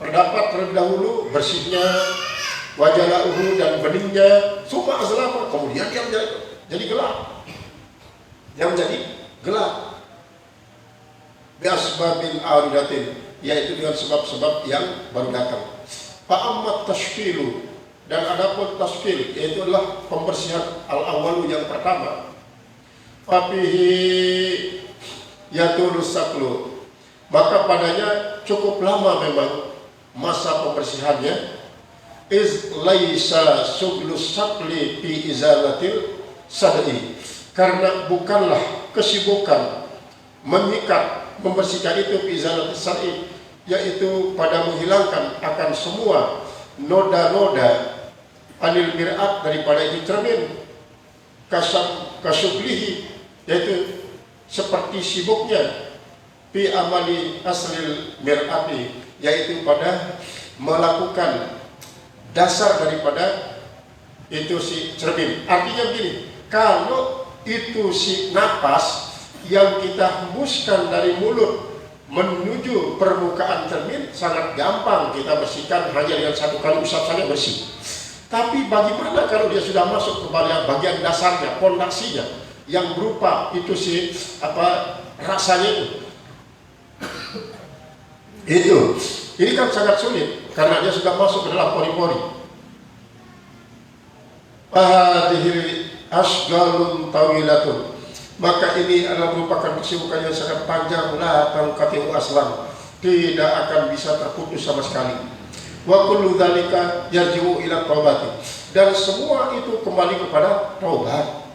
terdapat terlebih dahulu bersihnya, wajala'uhu dan beningnya, summa azlama, kemudian yang jadi gelap. Yang jadi gelap. Biasbabil aridatin, yaitu dengan sebab-sebab yang baru datang. Fa'ammat tashkilu, dan adapun tashkil, yaitu adalah pembersihan al-awalu yang pertama. Fafihi yatulus saklu, maka padanya cukup lama memang masa pembersihannya. Iz laisa suglus sakli fi izalatil sad'i, karena bukanlah kesibukan menyikat, membersihkan itu fi izalatil sad'i, yaitu pada menghilangkan akan semua noda-noda anil mir'at, daripada itu cermin, kasublihi, yaitu seperti sibuknya fi amali aslil mir'ati, yaitu pada melakukan dasar daripada itu si cermin. Artinya begini, kalau itu si napas yang kita hembuskan dari mulut menuju permukaan cermin, sangat gampang kita bersihkan, hanya dengan satu kali usap saja bersih. Tapi bagaimana kalau dia sudah masuk ke bagian dasarnya, pondasinya, yang berupa itu si rasanya itu ini kan sangat sulit karena dia sudah masuk ke dalam pori-pori. Hadhihi asgalun tawilatun, maka ini adalah merupakan kesibukan yang sangat panjang, la tanqati'u aslan, tidak akan bisa terputus sama sekali. Wa kullu dzalika yarji'u ila taubati, dan semua itu kembali kepada taubat.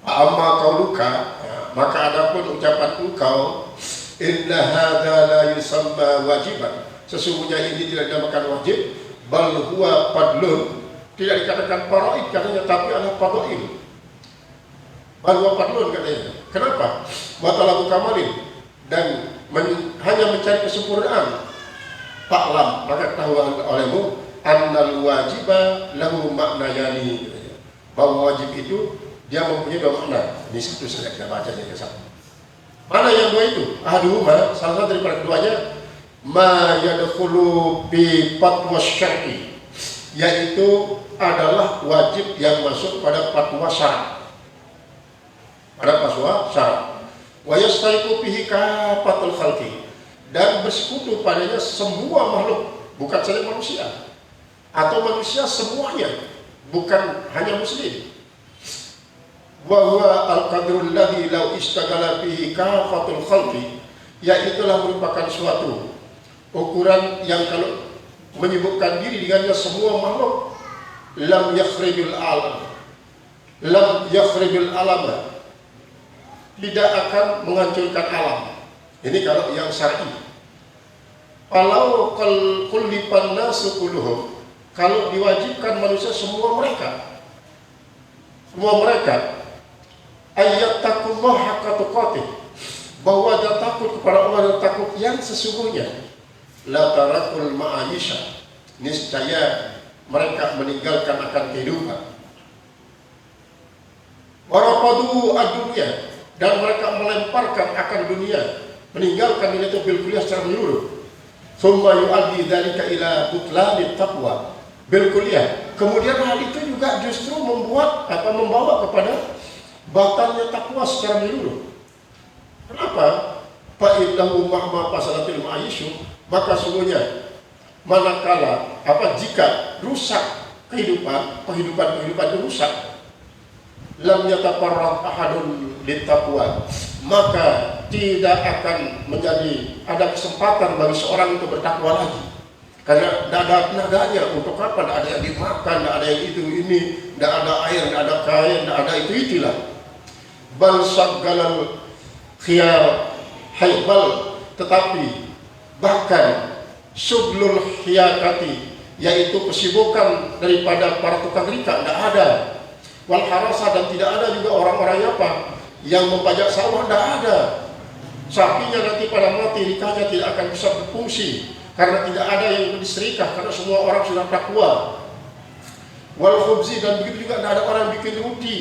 Amma qauluka, maka adapun ucapan engkau, inna hadza la yusamma wajiban, sesungguhnya ini tidak dinamakan wajib, bal huwa fadlun, tidak dikatakan faraid katanya, tapi adalah fadail. Bal huwa fadlun katanya. Kenapa? Wa talabu kamalin, dan hanya mencari kesempurnaan. Fa'lam, maka ketahuan olehmu, annal wajiba lahu maknayani, bahwa wajib itu dia mempunyai dua makna. Ini satu saja kita baca jadi satu. Mana yang dua itu? Ahaduhuma, salah satu daripada keduanya, ma yadkhulu bi fatwa syar'i, yaitu adalah wajib yang masuk pada fatwa syara'. Pada fatwa syara'. Wa yastaiqu bihi kafatul khalqi, dan bersekutu padanya semua makhluk, bukan saja manusia, atau manusia semuanya, bukan hanya muslim. Wa huwa al-qadrul ladzi law istaghala bihi kafatul khalqi, yaitulah merupakan suatu ukuran yang kalau menyibukkan diri dengannya semua makhluk, lam yakhribil alam, tidak akan menghancurkan alam. Ini kalau yang syar'i. Kalau kullipan nasu kulluhum, kalau diwajibkan manusia semua mereka ayyattaqullah haqqa tuqatih, bahwa dia takut kepada Allah dan takut yang sesungguhnya, la tarakul ma'ayisha, niscaya mereka meninggalkan akan kehidupan, warafadu ad-dunya, dan mereka melemparkan akan dunia, meninggalkan dunia itu bil kuliah secara menyeluruh. Thumma yu'addi dzalika ila butlani taqwa bil kuliah. Kemudian hal itu juga justru membawa kepada batalnya takwa secara menyeluruh. Kenapa? Fa innahu mahma fasalatil ma'isyu, maka sungguhnya manakala jika rusak kehidupan itu rusak, lam yatafarrad ahadun littaqwa, maka tidak akan menjadi ada kesempatan bagi seorang untuk bertakwa lagi. Karena tidak ada nadanya untuk apa? Tidak ada yang dimakan, tidak ada yang ini, tidak ada air, tidak ada kain, tidak ada itulah. Bal saggalal khiyar haibal, tetapi bahkan suglul khiyakati, yaitu kesibukan daripada para tukang rika, tidak ada. Wal harasa, dan tidak ada juga orang-orang yang membajak sawah, tidak ada. Sapinya nanti pada mati, rikanya tidak akan bisa berfungsi karena tidak ada yang berserikah, karena semua orang sudah takwa. Wal khubzi, dan begitu juga tidak ada orang yang bikin roti.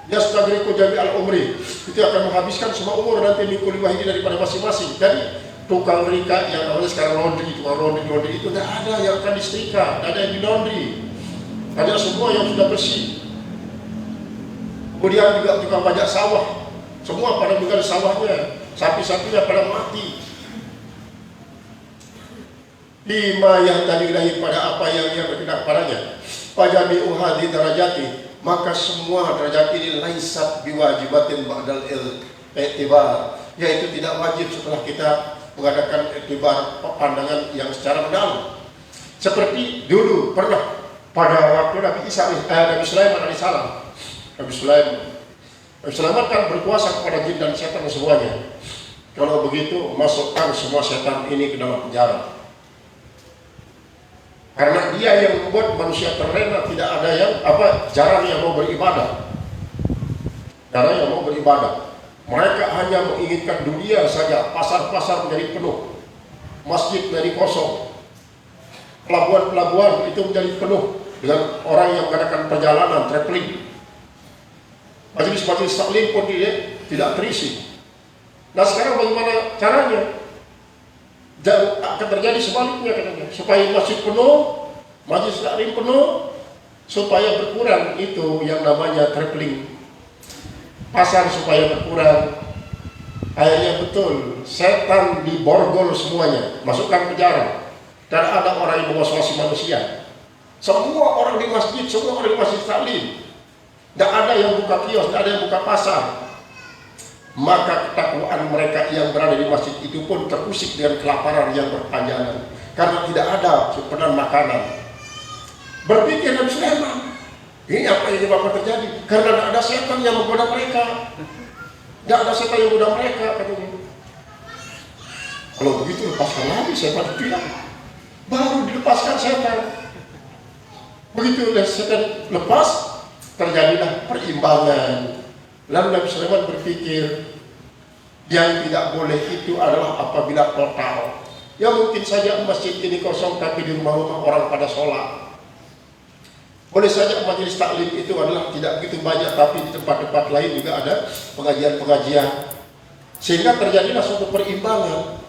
Yastagriqu jami'al umri, itu akan menghabiskan semua umur nanti mikul wahidi daripada masing-masing. Jadi tukang rika yang namanya sekarang laundry, tukang laundry itu tidak ada yang akan disetrika, tidak ada yang di laundry. Ada semua yang sudah bersih. Kemudian juga tukang pajak sawah, semua pada menggali sawahnya, sapi-sapinya pada mati. Bima yang tadi lahir pada apa yang ia berkenan padanya. Fajami uhadi darajati, maka semua derajat ini laisat biwajibatin ba'dal i'tibar, yaitu tidak wajib setelah kita mengadakan i'tibar, pandangan yang secara mendalam. Seperti dulu pernah pada waktu Nabi Sulaiman alaihissalam. Nabi Sulaiman kan berkuasa kepada jin dan setan semuanya. Kalau begitu, masukkan semua setan ini ke dalam penjara. Karena dia yang membuat manusia terlena, tidak ada yang jarang yang mau beribadah. Jarang yang mau beribadah. Mereka hanya menginginkan dunia saja. Pasar-pasar menjadi penuh, masjid menjadi kosong, pelabuhan-pelabuhan itu menjadi penuh dengan orang yang mengadakan perjalanan traveling. Majelis-majelis taklim pun tidak terisi. Nah sekarang bagaimana caranya? Dan akan terjadi sebaliknya katanya, supaya masjid penuh, majelis taklim penuh, supaya berkurang itu yang namanya traveling. Pasar supaya berkurang. Akhirnya betul, setan diborgol semuanya, masukkan penjara. Dan ada orang yang mengawasi manusia. Semua orang di masjid, semua orang di masjid taklim. Tidak ada yang buka kios, tidak ada yang buka pasar. Maka ketakwaan mereka yang berada di masjid itu pun terusik dengan kelaparan yang berpanjangan, karena tidak ada simpenan makanan. Berpikir Nabi Sulaiman, ini apa yang bakal terjadi? Karena tidak ada setan yang menggoda mereka. Tidak ada setan yang menggoda mereka, katanya. Kalau begitu lepaskan lagi setan itu ya. Baru dilepaskan setan. Begitu setan lepas, terjadilah perimbangan. Lalu Nabi Sulaiman berpikir, yang tidak boleh itu adalah apabila total. Ya mungkin saja masjid ini kosong, tapi di rumah-rumah orang pada sholat. Boleh saja majelis taklim itu adalah tidak begitu banyak, tapi di tempat-tempat lain juga ada pengajian-pengajian. Sehingga terjadilah suatu perimbangan.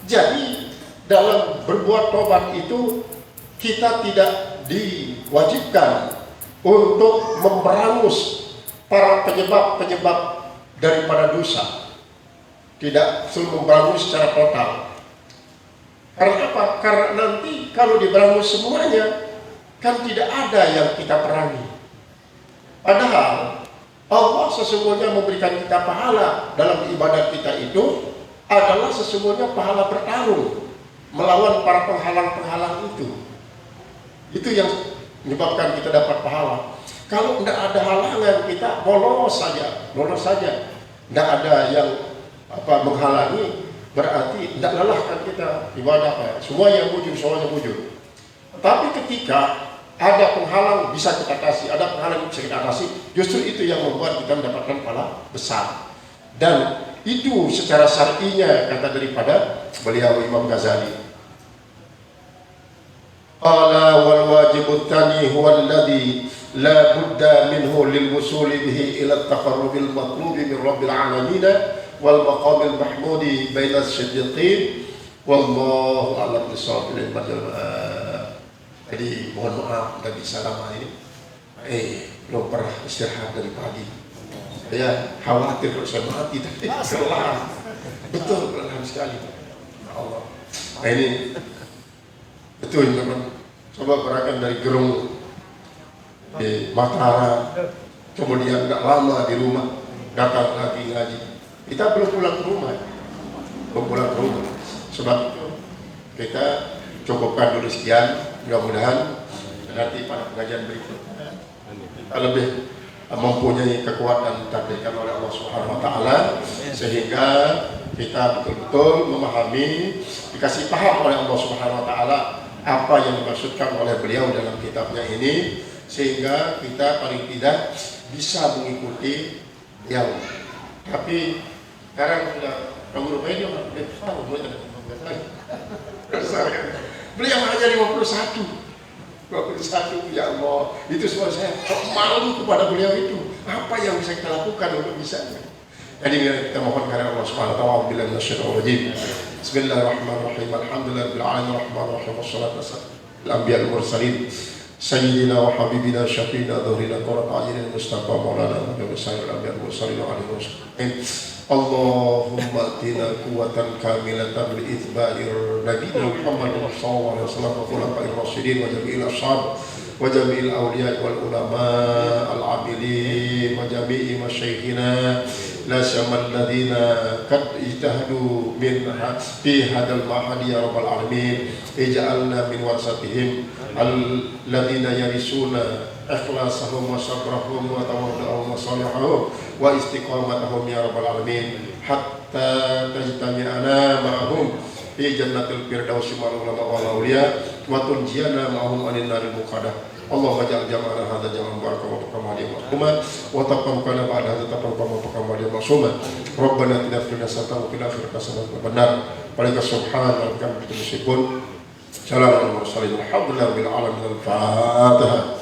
Jadi dalam berbuat tobat itu kita tidak diwajibkan untuk memberangus para penyebab-penyebab daripada dosa. Tidak suruh memberangus secara total. Karena apa? Karena nanti kalau diberangus semuanya, kan tidak ada yang kita perangi. Padahal Allah sesungguhnya memberikan kita pahala dalam ibadat kita itu adalah sesungguhnya pahala bertarung melawan para penghalang-penghalang itu. Itu yang menyebabkan kita dapat pahala. Kalau tidak ada halangan, kita lolos saja. Tidak ada yang menghalangi, berarti tidak lelahkan kita ibadah, semua yang mujur, semuanya mujur. Tapi ketika ada penghalang bisa kita atasi, ada penghalang bisa kita atasi, justru itu yang membuat kita mendapatkan pahala besar. Dan itu secara syar'inya kata daripada beliau Imam Ghazali. Qala wal wajibut tsani huwa alladhi la budda minhu lil wusuli bihi ila at-taqarrubil matlubi min rabbil alamin wal maqamil mahmudi baina as-siddiqin wallahu a'lam bissawab. Jadi mohon maaf tidak bisa lama ini. Belum pernah istirahat dari pagi. Saya khawatir kalau saya mati tadi. Betul, kelelahan sekali. Ya Allah. Nah ini betul teman. Coba berangkat dari Gerung di Mataram, kemudian nggak lama di rumah datang lagi ngaji. Kita belum pulang ke rumah, Sebab itu kita cukupkan dulu sekian. Mudah-mudahan nanti pada pengajian berikutnya kita lebih mempunyai kekuatan diberikan oleh Allah Subhanahu Wa Taala sehingga kita betul-betul memahami, dikasih paham oleh Allah Subhanahu Wa Taala apa yang dimaksudkan oleh beliau dalam kitabnya ini, sehingga kita paling tidak bisa mengikuti yang. Tapi sekarang sudah kamu rupanya dia besar, beliau hanya 51, ya Allah, itu semua saya malu kepada beliau itu. Apa yang bisa kita lakukan untuk bisanya? Jadi kita mohon karena Allah Subhanahu wa taala, billahi minasyaitonir rajim. Bismillahirrahmanirrahim. Alhamdulillahirabbil alamin arrahmanir rahim wassalatu wassalamu ala anbiya'il mursalin sayyidina wa habibina syafiina dhuhrina qurrat a'yunil mustafa maulana Muhammad sallallahu alaihi wasallam. Allahumma atina quwwatan kamilatan li itsba'ir nabiyina Muhammad sallallahu alaihi wasallam wa khulafa'ir rasyidin wa jami'il ashab wa jami'il awliya wal ulama al amilin wa jami'i masyayikhina la syamal ladzina qad ijtahadu min fi hadzal mahadi ya rabbal alamin ij'alna min warasatihim alladzina yarisuna ikhlasahum wa sabrahum wa tawaddu'ahum wa salihahum wa istiqamatahum ya rabbal alamin hatta tajtami'ana ma'ahum fi jannatil firdausi ma'al ulama wal awliya wa tunjiyana ma'ahum anin naril muqaddah. Allahumma ja'al jama'ana hadza jam'an barakan wa taqabbal ma'huma wa taqabbal ba'da hadza taqabbal wa taqabbal ma'suma. Rabbana atina fid dunya hasanatan wa fil akhirati hasanatan wa qina adzabannar. Subhanallahi wa bihamdihi. Assalamu alaikum warahmatullahi wabarakatuh. Alhamdulillahirabbil alamin. Al-Fatihah.